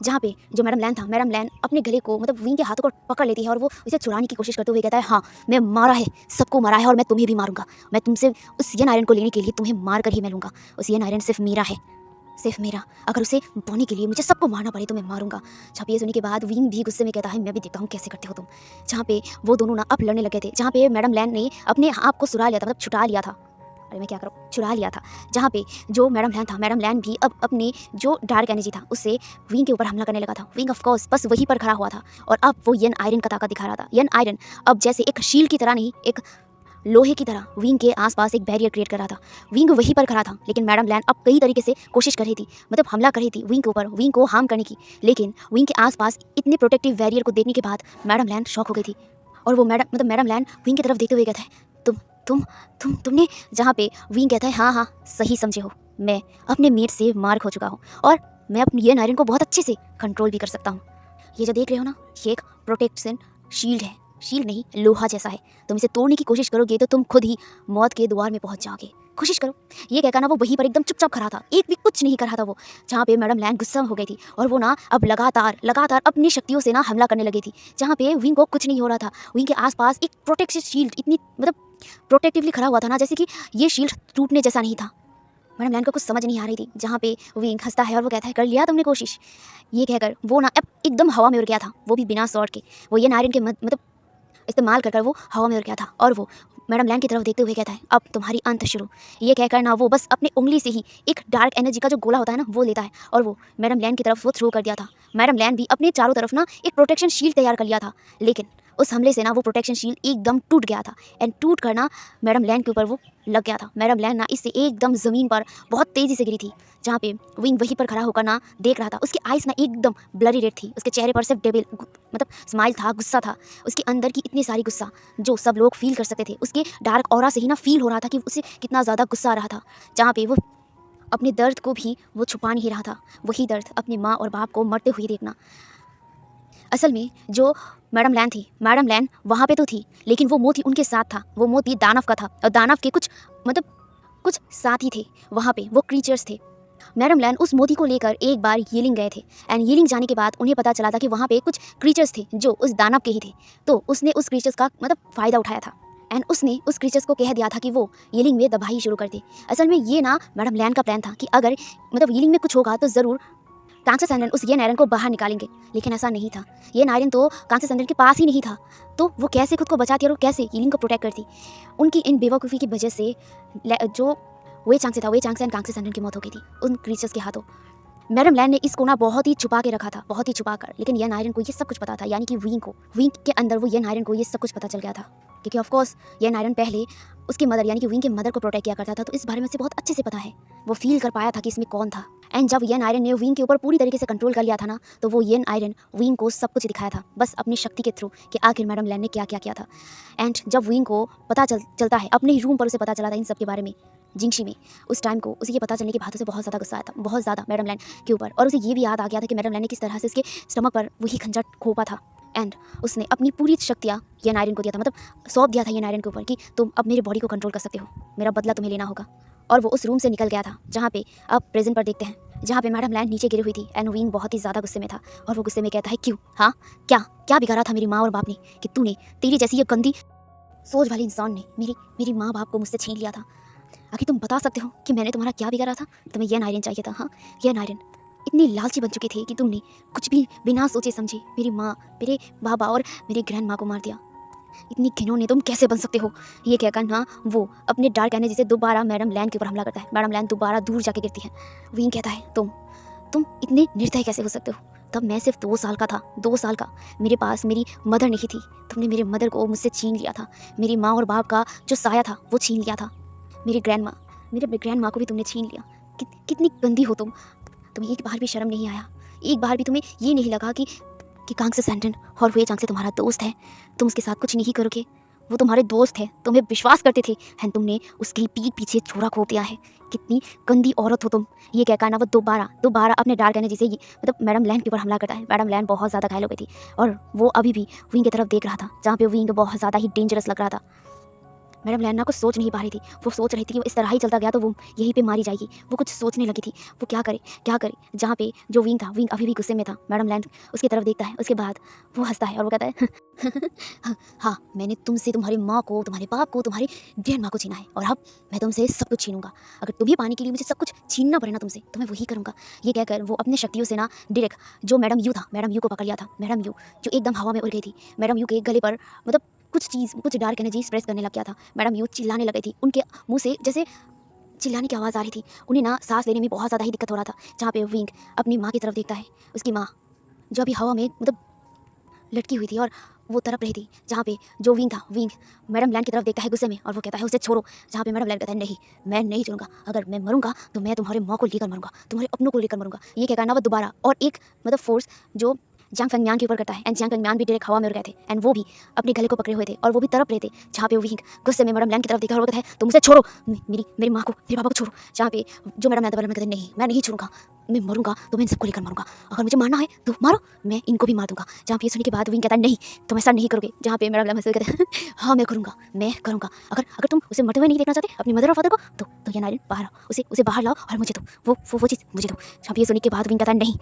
जहाँ पे जो मैडम लैन था, मैडम लैन अपने गले को मतलब विंग के हाथों को पकड़ लेती है और वो इसे छुड़ाने की कोशिश करते हुए कहता है हाँ, मैं मारा है, सबको मारा है और मैं तुम्हें भी मारूंगा। मैं तुमसे उस यन आयरन को लेने के लिए तुम्हें मार कर ही मैं लूँगा। उस यन आयरन सिर्फ मेरा है, सिर्फ मेरा। अगर उसे पाने के लिए मुझे सबको मारना पड़े तो मैं मारूंगा। जहाँ पे ये सुनने के बाद विंग भी गुस्से में कहता है मैं भी देखता हूँ कैसे करते हो तुम। जहाँ पे वो दोनों ना अब लड़ने लगे थे, जहाँ पे मैडम लैन ने अपने आप को सुरा लिया था, मतलब छुटा लिया था। अरे मैं क्या करूँ, छुड़ा लिया था। जहाँ पे जो मैडम लैन था, मैडम लैन भी अब अपने जो डार्क एनर्जी था उससे विंग के ऊपर हमला करने लगा था। विंग ऑफ कोर्स बस वहीं पर खड़ा हुआ था और अब वो यन आयरन का ताकत दिखा रहा था। यन आयरन अब जैसे एक शील्ड की तरह नहीं, एक लोहे की तरह विंग के आसपास एक बैरियर क्रिएट कर रहा था। विंग वहीं पर खड़ा था, लेकिन मैडम लैन अब कई तरीके से कोशिश कर रही थी, मतलब हमला कर रही थी विंग के ऊपर, विंग को हार्म करने की। लेकिन विंग के आसपास इतने प्रोटेक्टिव बैरियर को देखने के बाद मैडम लैन शॉक हो गई थी और वो मैडम लैन विंग की तरफ देखते हुए कहता है तुमने। जहाँ पे विंग कहता है हाँ हाँ सही समझे हो, मैं अपने मेट से मार खो चुका हूँ और मैं अपनी ये आयरन को बहुत अच्छे से कंट्रोल भी कर सकता हूँ। ये जो देख रहे हो ना, ये एक प्रोटेक्शन शील्ड है, शील्ड नहीं लोहा जैसा है। तुम इसे तोड़ने की कोशिश करोगे तो तुम खुद ही मौत के द्वार में पहुंच जाओगे। कोशिश करो। ये कहकर ना वो वहीं पर एकदम चुपचाप खड़ा था, एक भी कुछ नहीं कर रहा था वो। जहाँ पे मैडम लैन गुस्सा हो गई थी और वो ना अब लगातार अपनी शक्तियों से ना हमला करने लगी थी। जहाँ पे विंग को कुछ नहीं हो रहा था। विंग के आसपास एक प्रोटेक्शन शील्ड इतनी मतलब प्रोटेक्टिवली खड़ा हुआ था ना, जैसे कि ये शील्ड टूटने जैसा नहीं था। मैडम लैन को कुछ समझ नहीं आ रही थी। जहाँ पे विंग हंसता है और वो कहता है कर लिया तुमने कोशिश। ये कहकर वो ना अब एकदम हवा में उड़ गया था, वो भी बिना शॉट के। वो ये नायरन के मतलब इस्तेमाल कर वो हवा में उड़ गया था और वो मैडम लैन की तरफ देखते हुए कहता है अब तुम्हारी अंत शुरू। ये कहकर ना वो बस अपनी उंगली से ही एक डार्क एनर्जी का जो गोला होता है ना वो लेता है और वो मैडम लैन की तरफ वो थ्रो कर दिया था। मैडम लैन भी अपने चारों तरफ ना एक प्रोटेक्शन शील्ड तैयार कर लिया था, लेकिन उस हमले से ना वो प्रोटेक्शन शील्ड एकदम टूट गया था एंड टूट कर ना मैडम लैन के ऊपर वो लग गया था। मैडम लैन ना इससे एकदम ज़मीन पर बहुत तेज़ी से गिरी थी। जहाँ पे विंग वहीं पर खड़ा होकर ना देख रहा था। उसकी आइज़ ना एकदम ब्लरी रेड थी, उसके चेहरे पर सिर्फ डेविल मतलब स्माइल था, गुस्सा था। उसके अंदर की इतनी सारी गुस्सा जो सब लोग फील कर सकते थे। उसके डार्क ऑरा से ही ना फील हो रहा था कि उसे कितना ज़्यादा गुस्सा आ रहा था। जहाँ पे वो अपने दर्द को भी वो छुपा नहीं रहा था, वही दर्द अपनी माँ और बाप को मरते हुए देखना। असल में जो मैडम लैन थी, मैडम लैन वहाँ पे तो थी, लेकिन वो मोती उनके साथ था। वो मोती दानव का था और दानव के कुछ साथी थे वहाँ पे, वो क्रीचर्स थे। मैडम लैन उस मोती को लेकर एक बार यीलिंग गए थे एंड यीलिंग जाने के बाद उन्हें पता चला था कि वहाँ पे कुछ क्रीचर्स थे जो उस दानव के ही थे। तो उसने उस क्रीचर्स का फ़ायदा उठाया था एंड उसने उस क्रीचर्स को कह दिया था कि वो यीलिंग में दबाई शुरू कर दे। असल में ये ना मैडम लैन का प्लान था कि अगर यीलिंग में कुछ होगा तो ज़रूर कांस्य आयरन उस येन आयरन को बाहर निकालेंगे, लेकिन ऐसा नहीं था। येन आयरन तो कांस्य आयरन के पास ही नहीं था, तो वो कैसे खुद को बचाती और वो कैसे हीलिंग को प्रोटेक्ट करती। उनकी इन बेवकूफ़ी की वजह से जो वे चांगसे था, वे चांगसे एंड कांस्य आयरन की मौत हो गई थी उन क्रीचर्स के हाथों। मैडम लैन ने इसको ना बहुत ही छुपा के रखा था, बहुत ही छुपा कर, लेकिन येन आयरन को ये सब कुछ पता था, यानी कि विंग के अंदर वो येन आयरन को ये सब कुछ पता चल गया था। क्योंकि ऑफकोर्स येन आयरन पहले उसकी मदर यानी कि विंग के मदर को प्रोटेक्ट किया करता था, तो इस बारे में उसे बहुत अच्छे से पता है। वो फील कर पाया था कि इसमें कौन था। एंड जब येन आयरन ने विंग के ऊपर पूरी तरीके से कंट्रोल कर लिया था ना, तो वो येन आयरन विंग को सब कुछ दिखाया था, बस अपनी शक्ति के थ्रू कि आखिर मैडम लैन ने क्या क्या किया था। एंड जब विंग को पता चलता है, अपने ही रूम पर उसे पता चला था इन सब के बारे में, जिंगशी में, उस टाइम को उसे ये पता चलने के बाद उसे बहुत ज़्यादा गुस्सा आया था, बहुत ज़्यादा मैडम लैन के ऊपर। और उसे ये भी याद आ गया था कि मैडम लैन ने किस तरह से उसके स्टमक पर वही खंजर खोपा था एंड उसने अपनी पूरी शक्तियाँ येन आयरन को दिया था, सौंप दिया था येन आयरन के ऊपर कि तुम अब मेरी बॉडी को कंट्रोल कर सकते हो, मेरा बदला तुम्हें लेना होगा। और वो उस रूम से निकल गया था, जहाँ पे अब प्रेजेंट पर देखते हैं, जहाँ पे मैडम लैन नीचे गिरी हुई थी एंड विंग बहुत ही ज़्यादा गुस्से में था और वो गुस्से में कहता है क्यों, हाँ क्या बिगाड़ा था मेरी माँ और बाप ने कि तूने, तेरी जैसी ये गंदी सोच वाले इंसान ने मेरी माँ बाप को मुझसे छीन लिया था। आखिर तुम बता सकते हो कि मैंने तुम्हारा क्या बिगाड़ा था? तुम्हें येन आयरन चाहिए था, हाँ येन आयरन। इतनी लालची बन चुकी थी कि तुमने कुछ भी बिना सोचे समझे मेरी माँ, मेरे बाबा और मेरी ग्रैंड माँ को मार दिया। इतनी घिनौने तुम कैसे बन सकते हो? ये कहकर ना वो अपने डार्क एनर्जी से दोबारा मैडम लैन के ऊपर हमला करता है। मैडम लैन दोबारा दूर जाके गिरती है। विंग कहता है तुम इतने निर्दयी कैसे हो सकते हो? तब मैं सिर्फ 2 साल का था, 2 साल का। मेरे पास मेरी मदर नहीं थी, तुमने मेरे मदर को मुझसे छीन लिया था। मेरी माँ और बाप का जो साया था वो छीन लिया था। मेरी ग्रैंड माँ को भी तुमने छीन लिया। कितनी गंदी हो तुम्हें एक बार भी शर्म नहीं आया? एक बार भी तुम्हें ये नहीं लगा कि कांग्से सैंडन और वे चांग से तुम्हारा दोस्त है, तुम उसके साथ कुछ नहीं करोगे? वो तुम्हारे दोस्त है, तुम्हें विश्वास करते थे एंड तुमने उसकी पीठ पीछे छोरा खोप दिया है। कितनी गंदी औरत हो तुम। ये कहकर ना वो दोबारा अपने डार्क एनर्जी से मैडम लैन के ऊपर हमला करता है। मैडम लैन बहुत ज़्यादा घायल हो गई थी और वो अभी भी विंग की तरफ देख रहा था, जहाँ पे विंग बहुत ज़्यादा ही डेंजरस लग रहा था। मैडम लैन ना कुछ सोच नहीं पा रही थी। वो सोच रही थी कि वो इस तरह ही चलता गया तो वो यहीं पे मारी जाएगी। वो कुछ सोचने लगी थी, वो क्या करे क्या करे। जहाँ पे जो विंग था, विंग अभी भी गुस्से में था। मैडम लैन उसकी तरफ देखता है, उसके बाद वो हंसता है और वो कहता है हाँ, मैंने तुमसे तुम्हारी माँ को, तुम्हारे बाप को, तुम्हारी ग्रैंड माँ को छीना है और अब मैं तुमसे सब कुछ छीनूंगा। अगर तुम्हें पाने के लिए मुझे सब कुछ छीनना पड़े ना तुमसे, तो मैं वही करूँगा। ये कहकर वो अपने शक्तियों से ना डायरेक्ट जो मैडम यू था, मैडम यू को पकड़ लिया था। मैडम यू जो एकदम हवा में उड़ गई थी। मैडम यू के गले पर मतलब कुछ डार्क एनर्जी स्प्रेस करने लग गया था। मैडम यू चिल्लाने लग गई थी। उनके मुँह से जैसे चिल्लाने की आवाज़ आ रही थी। उन्हें ना सांस लेने में बहुत ज़्यादा ही दिक्कत हो रहा था। जहाँ पे विंग अपनी माँ की तरफ देखता है, उसकी माँ जो अभी हवा में मतलब लटकी हुई थी और वो तड़प रही थी। जहाँ पे जो विंग था, विंग मैडम लैन की तरफ देखता है गुस्से में और वो कहता है उसे छोड़ो। जहाँ पे मैडम लैन कहता है नहीं, मैं नहीं छोड़ूंगा। अगर मैं मरूंगा तो मैं तुम्हारे माँ को लेकर मरूंगा, तुम्हारे अपनों को लेकर मरूंगा। ये कहकर ना वो दोबारा और एक मतलब फोर्स जो जंग फंगम्यान के ऊपर करता है एंड जंग फंगम्यान भी डायरेक्ट हवा में उड़ गए थे एंड वो भी अपने गले को पकड़े हुए थे और वो भी तड़प रहे थे। जहाँ पे विंग गुस्से में मैडम लैन की तरफ देखा और वो कहता है तुम मुझे छोड़ो, मेरी मेरी माँ को, मेरे पापा को छोड़ो। जहाँ पे जो मैडम लैन कहते हैं नहीं, मैं नहीं छोड़ूंगा, मैं मरूंगा तो मैं इन सबको लेकर मरूंगा। अगर मुझे मारना है तो मारो, मैं इनको भी मार दूंगा। जहाँ पे ये सुनने के बाद विंग कहता है नहीं, तुम ऐसा नहीं करोगे। जहाँ पे मैडम लैन कहते हैं हाँ मैं करूँगा, मैं करूँगा। अगर अगर तुम उसे मरते हुए नहीं देखना चाहते अपनी मदर और फादर को, तो ये नारियल बाहर आओ, उसे बाहर लाओ और मुझे दो वो चीज़ मुझे दो। जहाँ पे ये सुनने के बाद विंग कहता है नहीं,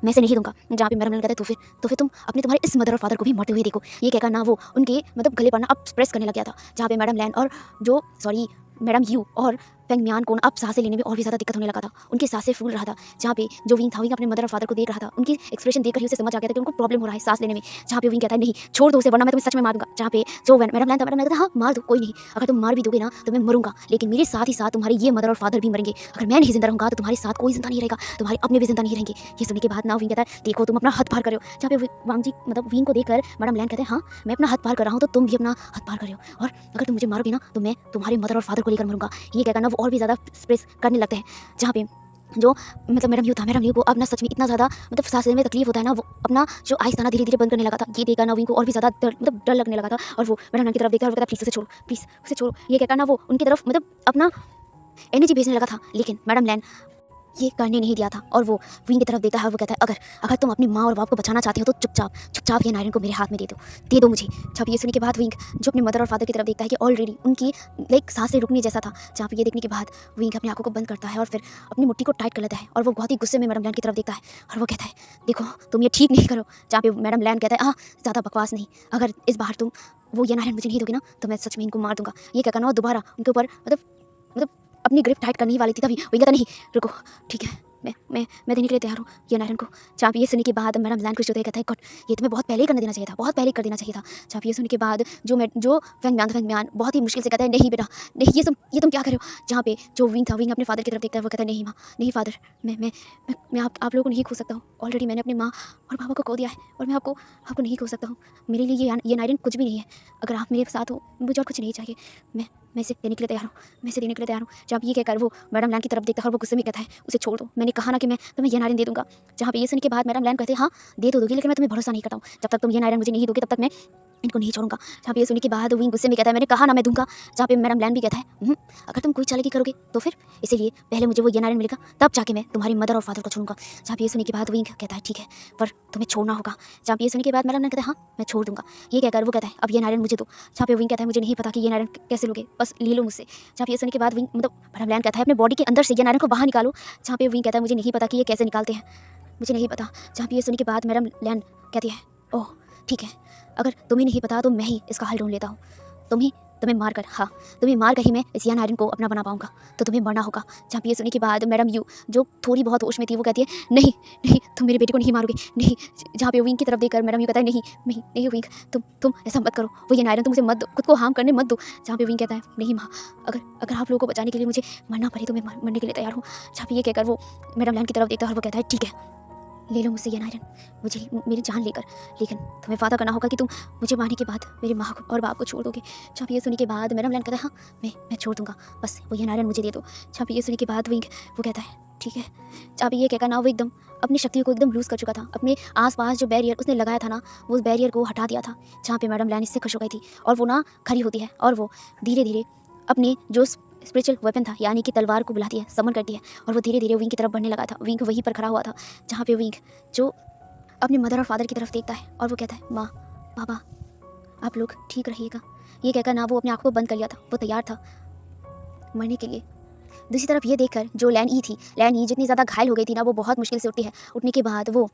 मैं से नहीं दूंगा। जहाँ पे मैडम लैन कहता है तो फिर तुम अपने तुम्हारे इस मदर और फादर को भी मरते हुए देखो। ये कहकर ना वो उनके मतलब गले पर ना अब प्रेस करने लग गया था। जहाँ पे मैडम लैन और जो सॉरी मैडम यू और फैंगम्यान को अब सांसें लेने में और भी ज़्यादा दिक्कत होने लगा था। उनकी सांसें फूल रहा था। जहाँ पे जो विंग था, विंग अपने मदर और फादर को देख रहा था। उनकी एक्सप्रेशन देखकर ही उसे समझ आ गया था कि उनको प्रॉब्लम हो रहा है सांस लेने में। जहाँ पे विंग कहता है नहीं, छोड़ दो उसे वरना मैं तुम्हें सच में मार दूंगा। जहाँ पे जो मैडम लैन कहता है हाँ मार दो, कोई नहीं, अगर तुम मार भी दोगे ना तो मैं मरूंगा, लेकिन मेरे साथ ही साथ तुम्हारे ये मदर और फादर भी मरेंगे। अगर मैं नहीं जिंदा रहूंगा तो तुम्हारे साथ कोई जिंदा नहीं रहेगा, तुम्हारे अपने भी जिंदा नहीं रहेंगे। ये सुनने के बाद ना विंग कहता है देखो तुम अपना हाथ पार करो। जहाँ पे वांग जी मतलब विंग को देखकर मैडम लैन कहते हैं हाँ मैं अपना हाथ पार कर रहा हूँ तो तुम भी अपना हाथ पार करो, और अगर तुम मुझे मारोगे ना तो मैं तुम्हारे मदर और फादर को लेकर मरूंगा। ये कहकर ना वो और भी ज़्यादा स्प्रेस करने लगते हैं। जहाँ पे जो मतलब मैडम यू को अब ना सच में इतना ज़्यादा मतलब सांस लेने में तकलीफ होता है ना, वो अपना जो आइस था ना धीरे धीरे बंद करने लगा था। ये देखकर ना विंग को और भी ज़्यादा डर लगने लगा था और वो मैडम लैन की तरफ देखकर और कहता प्लीज़ उसे छोड़ो, प्लीज़ उसे छोड़ो। ये कहकर ना वो उनकी तरफ मतलब अपना एनर्जी भेजने लगा था, लेकिन मैडम लैन ये करने नहीं दिया था और वो विंग की तरफ देखता है। वो कहता है अगर तुम अपनी माँ और बाप को बचाना चाहते हो तो चुपचाप ये नायरन को मेरे हाथ में दे दो मुझे। जब ये सुनने के बाद विंग जो अपने मदर और फादर की तरफ देखता है कि ऑलरेडी उनकी लाइक सांसें रुकने जैसा था। जहाँ पे ये देखने के बाद विंग अपनी आंखों को बंद करता है और फिर अपनी मुट्ठी को टाइट कर लेता है और वो बहुत ही गुस्से में मैडम लैन की तरफ देखता है और वो कहता है देखो तुम ये ठीक नहीं करो। जहाँ पे मैडम लैन कहता है हाँ ज़्यादा बकवास नहीं, अगर इस बार तुम वो ये नायरन मुझे नहीं दोगे ना तो मैं सच में इनको मार दूंगा। ये क्या करना वो दोबारा उनके ऊपर मतलब अपनी ग्रिप टाइट करने ही वाली थी, तभी विंग कहता नहीं रुको, ठीक है मैं देने के लिए तैयार हूँ ये नायरन को। जहाँ पे ये सुनने के बाद मैडम लैन खुश होते कहता है गॉड ये तुम्हें बहुत पहले ही करने देना चाहिए था, बहुत पहले ही कर देना चाहिए था। जहाँ पे ये सुनने के बाद जो फैंगम्यान बहुत ही मुश्किल से कहता है नहीं बेटा नहीं, ये तुम क्या कर रहे हो। जहाँ पे जो विंग था, विंग अपने फादर की तरफ देखता है, वो कहता है नहीं माँ नहीं फादर, मैं आप लोगों को नहीं खो सकता हूँ। ऑलरेडी मैंने अपने माँ और पापा को खो दिया है और मैं आपको नहीं खो सकता हूँ। मेरे लिए ये नायरन कुछ भी नहीं है, अगर आप मेरे साथ हो मुझे और कुछ नहीं चाहिए। मैं इसे देने के लिए तैयार हूँ। जब ये कहकर वो मैडम लैन की तरफ देखता है और वो गुस्से में कहता है उसे छोड़ दो, मैंने कहा ना कि मैं तुम्हें ये नायरन दे दूंगा। जहाँ पे ये सुनने के बाद मैडम लैन कहते हैं हाँ दे तो दोगी, लेकिन मैं तुम्हें भरोसा नहीं करता हूँ। जब तक तुम ये नायरन मुझे नहीं दोगे तब तक मैं इनको नहीं छोड़ूंगा। जहाँ पे ये सुनने के बाद विंग गुस्से में कहता है मैंने कहा ना मैं दूंगा। जहाँ पे मैडम लैन भी कहता है अगर तुम कोई चालाकी करोगे तो फिर इसीलिए पहले मुझे वो ये नायरन मिलेगा तब जाके मैं तुम्हारी मदर और फादर को छोड़ूंगा। जहाँ पे ये सुनने के बाद विंग कहता है ठीक है पर तुम्हें छोड़ना होगा। जहाँ पे ये सुनने के बाद मैडम लैन कहता है हाँ मैं छोड़ दूंगा। ये कहकर वो कहता है अब ये नायरन मुझे दो। जहाँ पे विंग कहता है मुझे नहीं पता कि ये नायरन कैसे लोगे, बस ले लो मुझसे। जहाँ पे ये सुनने के बाद विंग मतलब मैडम लैन कहता है अपने बॉडी के अंदर से ये नायरन को बाहर निकालो। जहाँ पे विंग कहता है मुझे नहीं पता कि ये कैसे निकालते हैं, मुझे नहीं पता। जहाँ पे ये सुनने के बाद मैडम लैन कहती है ओह ठीक है, अगर तुम्हें नहीं पता तो मैं ही इसका हल ढूंढ लेता हूँ। तुम्हें मार कर ही मैं इस नायरन को अपना बना पाऊंगा, तो तुम्हें मरना होगा। जहाँ पे ये सुनने के बाद मैडम यू जो थोड़ी बहुत होश में थी वो कहती है नहीं तुम मेरे बेटे को नहीं मारोगे नहीं। जहाँ पे विंग की तरफ देखकर मैडम यू कहता है नहीं विंग तुम ऐसा मत करो, वो ये नायरन तुम उसे मत दो, खुद को हार्म करने मत दो। जहाँ पे विंग कहता है नहीं माँ अगर आप लोगों को बचाने के लिए मुझे मरना पड़े तो मैं मरने के लिए तैयार हूँ। जहाँ पे ये कहकर वो मैडम लैन की तरफ देखता है और वो कहता है ठीक है ले लो मुझसे ये नायरन, मुझे मेरी जान लेकर, लेकिन तुम्हें वादा करना होगा कि तुम मुझे मारने के बाद मेरी माँ को और बाप को छोड़ दोगे। जहाँ पे ये सुनने के बाद मैडम लैन कहता है हाँ मैं छोड़ दूंगा, बस वो ये नायरन मुझे दे दो। जहाँ पे ये सुनने के बाद विंग वो कहता है ठीक है। जहाँ पे ये कहकर ना वो एकदम अपनी शक्तियों को एकदम लूज़ कर चुका था। अपने आसपास जो बैरियर उसने लगाया था ना वो उस बैरियर को हटा दिया था। जहाँ पे मैडम लैन इससे खुश हो गई थी और वो ना खड़ी होती है और वो धीरे धीरे अपने जो स्पिरिचुअल वेपन था यानी कि तलवार को बुलाती है, समन करती है और वो धीरे धीरे विंग की तरफ बढ़ने लगा था। विंग वहीं पर खड़ा हुआ था जहाँ पे विंग जो अपने मदर और फादर की तरफ देखता है और वो कहता है माँ पापा आप लोग ठीक रहिएगा। ये कहकर ना वो अपने आँखों को बंद कर लिया था, वो तैयार था मरने के लिए। दूसरी तरफ ये देखकर जो लैन ई थी, लैन ई जितनी ज़्यादा घायल हो गई थी ना, वो बहुत मुश्किल से उठती है। उठने के बाद वो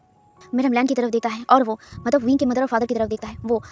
मैडम लैन की तरफ देखता है और वो मतलब विंग के मदर और फादर की तरफ देखता है। वो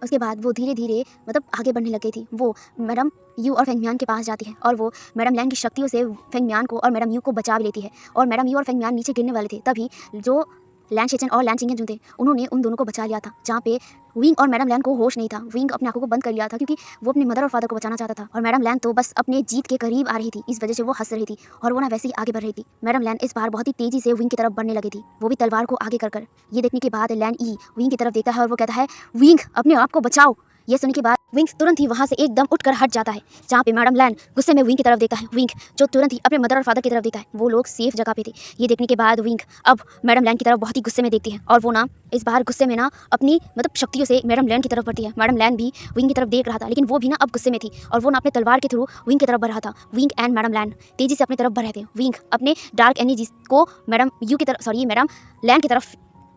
उसके बाद वो धीरे धीरे मतलब आगे बढ़ने लग गई थी। वो मैडम यू और फेंगमियान के पास जाती है और वो मैडम लैन की शक्तियों से फेंगमियान को और मैडम यू को बचा भी लेती है। और मैडम यू और फेंगमियान नीचे गिरने वाले थे, तभी जो लैन शेचन और लैन चिंगन जो थे, उन्होंने उन दोनों को बचा लिया था। जहाँ पे विंग और मैडम लैन को होश नहीं था। विंग अपने आंखों को बंद कर लिया था क्योंकि वो अपने मदर और फादर को बचाना चाहता था, और मैडम लैन तो बस अपने जीत के करीब आ रही थी, इस वजह से वो हंस रही थी और वो ना वैसे ही आगे बढ़ रही थी। मैडम लैन इस बार बहुत ही तेजी से विंग की तरफ बढ़ने लगी थी, वो भी तलवार को आगे कर। ये देखने के बाद लैन ई विंग की तरफ देखता है और वो कहता है, विंग अपने आप को बचाओ। ये सुनने के बाद विंग तुरंत ही वहाँ से एकदम उठकर हट जाता है। जहाँ पे मैडम लैन गुस्से में विंग की तरफ देखता है, विंग जो तुरंत ही अपने मदर और फादर की तरफ देखता है। वो लोग सेफ जगह पे थे। ये देखने के बाद विंग अब मैडम लैन की तरफ बहुत ही गुस्से में देखती है और वो ना इस बार गुस्से में ना अपनी मतलब शक्तियों से मैडम लैन की तरफ बढ़ती है। मैडम लैन भी विंग की तरफ देख रहा था, लेकिन वो भी ना अब गुस्से में थी और वो ना अपने तलवार के थ्रू विंग की तरफ बढ़ रहा था। विंग एंड मैडम लैन तेजी से अपनी तरफ बढ़ रहे थे। विंग अपने डार्क एनर्जी को मैडम यू की तरफ मैडम लैन की तरफ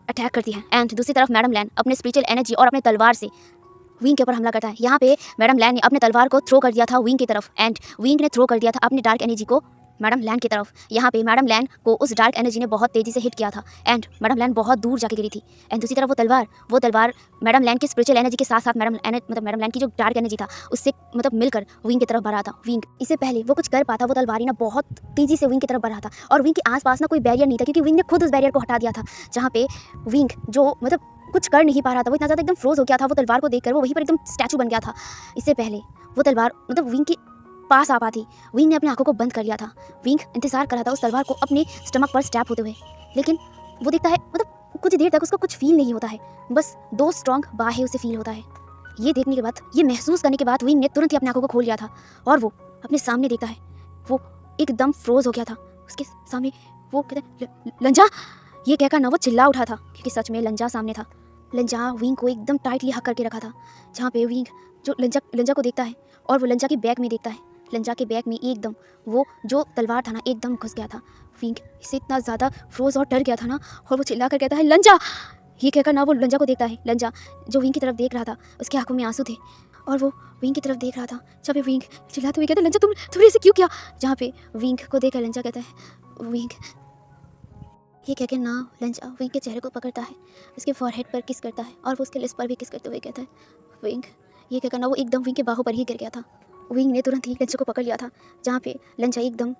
अटैक करती है, एंड दूसरी तरफ मैडम लैन अपने स्पिरिचुअल एनर्जी और अपने तलवार से विंग के ऊपर हमला करता है। यहाँ पे मैडम लैन ने अपने तलवार को थ्रो कर दिया था विंग की तरफ, एंड विंग ने थ्रो कर दिया था अपने डार्क एनर्जी को मैडम लैन की तरफ। यहाँ पे मैडम लैन को उस डार्क एनर्जी ने बहुत तेजी से हिट किया था, एंड मैडम लैन बहुत दूर जाके गिरी थी। एंड दूसरी तरफ वो तलवार मैडम लैन की स्पिरिचुअल एनर्जी के साथ साथ मैडम लैन की जो डार्क एनर्जी था उससे मतलब मिलकर विंग की तरफ बढ़ रहा था। विंग इससे पहले वो कुछ कर पाता, वो तलवारी ना बहुत तेजी से विंग की तरफ बढ़ रहा था और विंग के आसपास ना कोई बैरियर नहीं था, क्योंकि विंग ने खुद उस बैरियर को हटा दिया था। जहाँ पे विंग जो मतलब कुछ कर नहीं पा रहा था, वो इतना ज़्यादा एकदम फ्रोज हो गया था। वो तलवार को देखकर वो वहीं पर एकदम स्टैचू बन गया था। इससे पहले वो तलवार मतलब विंग के पास आ पाती, विंग ने अपनी आंखों को बंद कर लिया था। विंग इंतजार कर रहा था उस तलवार को अपने स्टमक पर स्टैप होते हुए, लेकिन वो देखता है मतलब कुछ देर तक उसको कुछ फील नहीं होता है, बस 2 स्ट्रॉन्ग बाहें उसे फील होता है। ये देखने के बाद, ये महसूस करने के बाद विंग ने तुरंत ही अपनी आंखों को खोल लिया था और वो अपने सामने देखता है। वो एकदम फ्रोज हो गया था। उसके सामने वो कहता है, लंजा। ये कहकर ना वो चिल्ला उठा था, क्योंकि सच में लंजा सामने था। लंजा विंग को एकदम टाइटली हक करके रखा था। जहाँ पे विंग जो लंजा को देखता है और वो लंजा के बैग में देखता है। लंजा के बैग में एकदम वो जो तलवार था ना एकदम घुस गया था। विंग इससे इतना ज़्यादा फ्रोज और डर गया था ना, और वो चिल्ला कर कहता है, लंजा। ये कहकर ना वो लंजा को देखता है। लंजा जो विंग की तरफ देख रहा था, उसकी आंखों में आंसू थे और वो विंग की तरफ देख रहा था। जहाँ पे विंग चिल्लाते हुए कहता है, लंजा तुमने ऐसे क्यों किया। जहाँ पे विंग को देखकर लंजा कहता है, विंग। ये कहकर ना लंजा विंग के चेहरे को पकड़ता है, उसके फॉरहेड पर किस करता है और वो उसके लिप्स पर भी किस करते हुए कहता है, विंग। ये कहकर ना वो एकदम विंग के बाहों पर ही गिर गया था। विंग ने तुरंत ही लंजा को पकड़ लिया था। जहाँ पे लंजा एकदम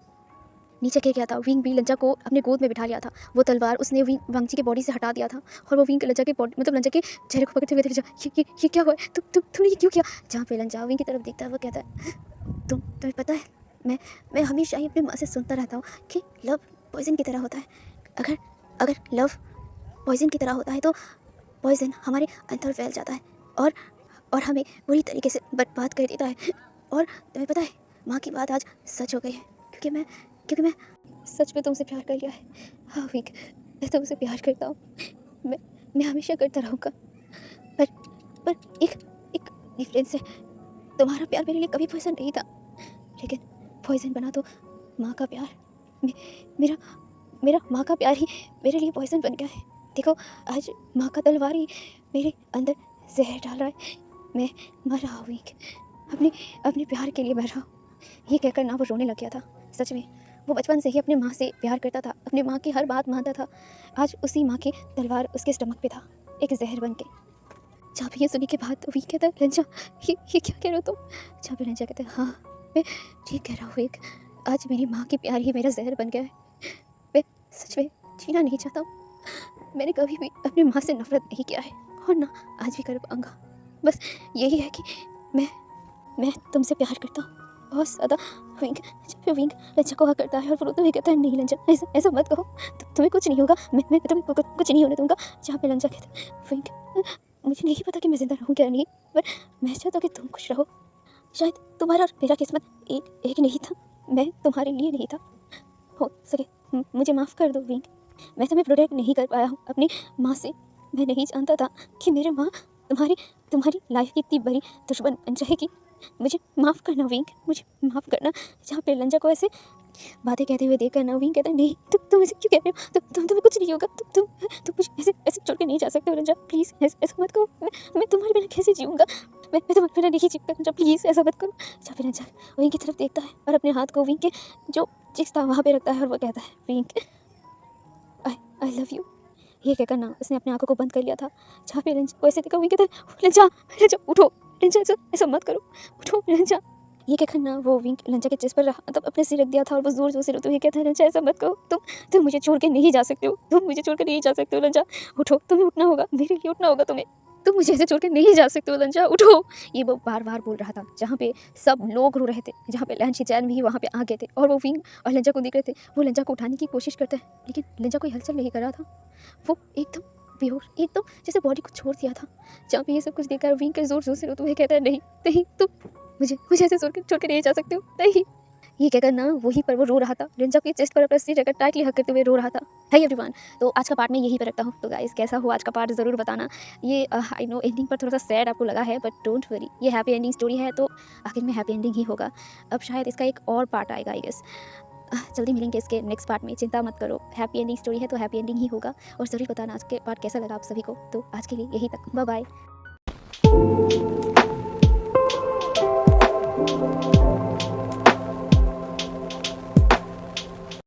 नीचे गिर गया था। विंग भी लंजा को अपने गोद में बिठा लिया था। वो तलवार उसने वांगची की बॉडी से हटा दिया था और वो विंग के लंजा के बॉडी मतलब लंजा के चेहरे को पकड़ते हुए लंजा, ये क्या हुआ, तुमने ये क्यों किया। जहाँ पे लंजा विंग की तरफ देखता है, वो कहता है, तुम्हें पता है मैं हमेशा ही अपनी माँ से सुनता रहता हूँ कि लव पॉइजन की तरह होता है। अगर लव पॉइजन की तरह होता है तो पॉइजन हमारे अंदर फैल जाता है और हमें बुरी तरीके से बर्बाद कर देता है। और तुम्हें पता है, माँ की बात आज सच हो गई है, क्योंकि मैं सच में तुमसे प्यार कर लिया है। हाँ विंग, मैं तुमसे प्यार करता हूँ। मैं हमेशा करता रहूँगा। पर एक डिफरेंस है, तुम्हारा प्यार मेरे लिए कभी पॉइजन नहीं था, लेकिन पॉइजन बना तो माँ का प्यार। मेरा माँ का प्यार ही मेरे लिए पॉइजन बन गया है। देखो, आज माँ का तलवार ही मेरे अंदर जहर डाल रहा है। मैं मर रहा हूँ विंग, अपने प्यार के लिए मर रहा हूँ। ये कहकर ना वो रोने लग गया था। सच में वो बचपन से ही अपने माँ से प्यार करता था, अपनी माँ की हर बात मानता था। आज उसी माँ की तलवार उसके स्टमक पे था, एक जहर बन के। जहाँ पे ये सुनने के बाद विंग कहता है, लंजा ये क्या कह रहे हो तुम। जहाँ पे लंजा कहता है, हाँ मैं ठीक कह रहा हूँ विंग, आज मेरी माँ की प्यार ही मेरा जहर बन गया है। मैं सच में जीना नहीं चाहता हूँ। मैंने कभी भी अपनी माँ से नफरत नहीं किया है और ना आज भी कर पाऊँगा। बस यही है कि मैं तुमसे प्यार करता हूँ बहुत ज़्यादा विंग। जब विंग लंजा को हक करता है और वो रोते हुए कहता है, नहीं लंजा, ऐसा मत कहो, तुम्हें कुछ नहीं होगा, मैं तुम्हें कुछ नहीं होने दूँगा। जहाँ पे लंजा कहता है, विंग मुझे नहीं पता कि मैं ज़िंदा रहूँ क्या नहीं, पर मैं चाहता हूँ कि तुम खुश रहो। शायद तुम्हारा और मेरा किस्मत एक नहीं था, मैं तुम्हारे लिए नहीं था। हो सके मुझे माफ़ कर दो विंग, मैं तुम्हें प्रोटेक्ट नहीं कर पाया हूँ अपनी माँ से। मैं नहीं जानता था कि मेरे माँ तुम्हारी लाइफ की इतनी बड़ी दुश्मन बन जाएगी। मुझे माफ़ करना विंग, मुझे माफ़ करना। जहाँ पे लंजा को ऐसे बातें कहते हुए देखकर नवीन कहता है, नहीं तुम ऐसे क्यों कह रहे हो, तुम्हें कुछ नहीं होगा, तुम मुझे ऐसे ऐसे छोड़ के नहीं जा सकते हो रंजा, प्लीज़ ऐसा मत करो, मैं तुम्हारे बिना कैसे जीऊँगा, मैं तुम्हारे बिना नहीं जी सकता रंजा, प्लीज़ ऐसा मत करो। जब फिर रंजा विंग की तरफ देखता है और अपने हाथ को विंग के जो चिक्स था वहाँ पे रखता है और वो कहता है, विंग आई लव यू। ये कहकर ना उसने अपनी आंखों को बंद कर लिया था। जहाँ पे रंजा को ऐसे देखा विंग कहता है, रंजा रंजा उठो, रंजा ऐसा मत करो, उठो रंजा। ये कहकर ना वो विंग रंजा के चेस्ट पर मतलब अपने सिर रख दिया था और वो जोर जोर से रोते हुए कहता है, रंजा ऐसा मत करो, तुम मुझे छोड़ के नहीं जा सकते हो, तुम मुझे छोड़ के नहीं जा सकते हो रंजा, उठो, तुम्हें उठना होगा, मेरे लिए उठना होगा तुम्हें, तुम मुझे ऐसे छोड़ के नहीं जा सकते हो रंजा, उठो। ये वो बार बार बोल रहा था, जहाँ पे सब लोग रो रहे थे, जहाँ पे लंच चैन भी वहाँ पे आ गए थे और वो विंग और लंजा को देख रहे थे। वो लंजा को उठाने की कोशिश करता है लेकिन लंजा कोई हलचल नहीं कर रहा था, वो एकदम बेहोश, एकदम जैसे बॉडी को छोड़ दिया था। जहाँ पे ये सब कुछ देखकर विंग के जोर जोर से रोते हुए कहता है, नहीं नहीं तुम मुझे ऐसे छोड़ के नहीं जा सकते हो, नहीं। ये कहकर ना वहीं पर वो रो रहा था, रंजा के चेस्ट पर अपना सिर रखकर टाइटली हग करते हुए रो रहा था। है एवरीवन, तो आज का पार्ट मैं यहीं पर रखता हूँ। तो गाइस कैसा हो आज का पार्ट ज़रूर बताना। ये आई नो एंडिंग पर थोड़ा सा सैड आपको लगा है, बट डोंट वरी, ये हैप्पी एंडिंग स्टोरी है तो आखिर में हैप्पी एंडिंग ही होगा। अब शायद इसका एक और पार्ट आएगा आई गेस, जल्दी मिलेंगे इसके नेक्स्ट पार्ट में, चिंता मत करो, हैप्पी एंडिंग स्टोरी है तो हैप्पी एंडिंग ही होगा। और ज़रूर बताना आज के पार्ट कैसा लगा आप सभी को। तो आज के लिए यही तक, बाय बाय।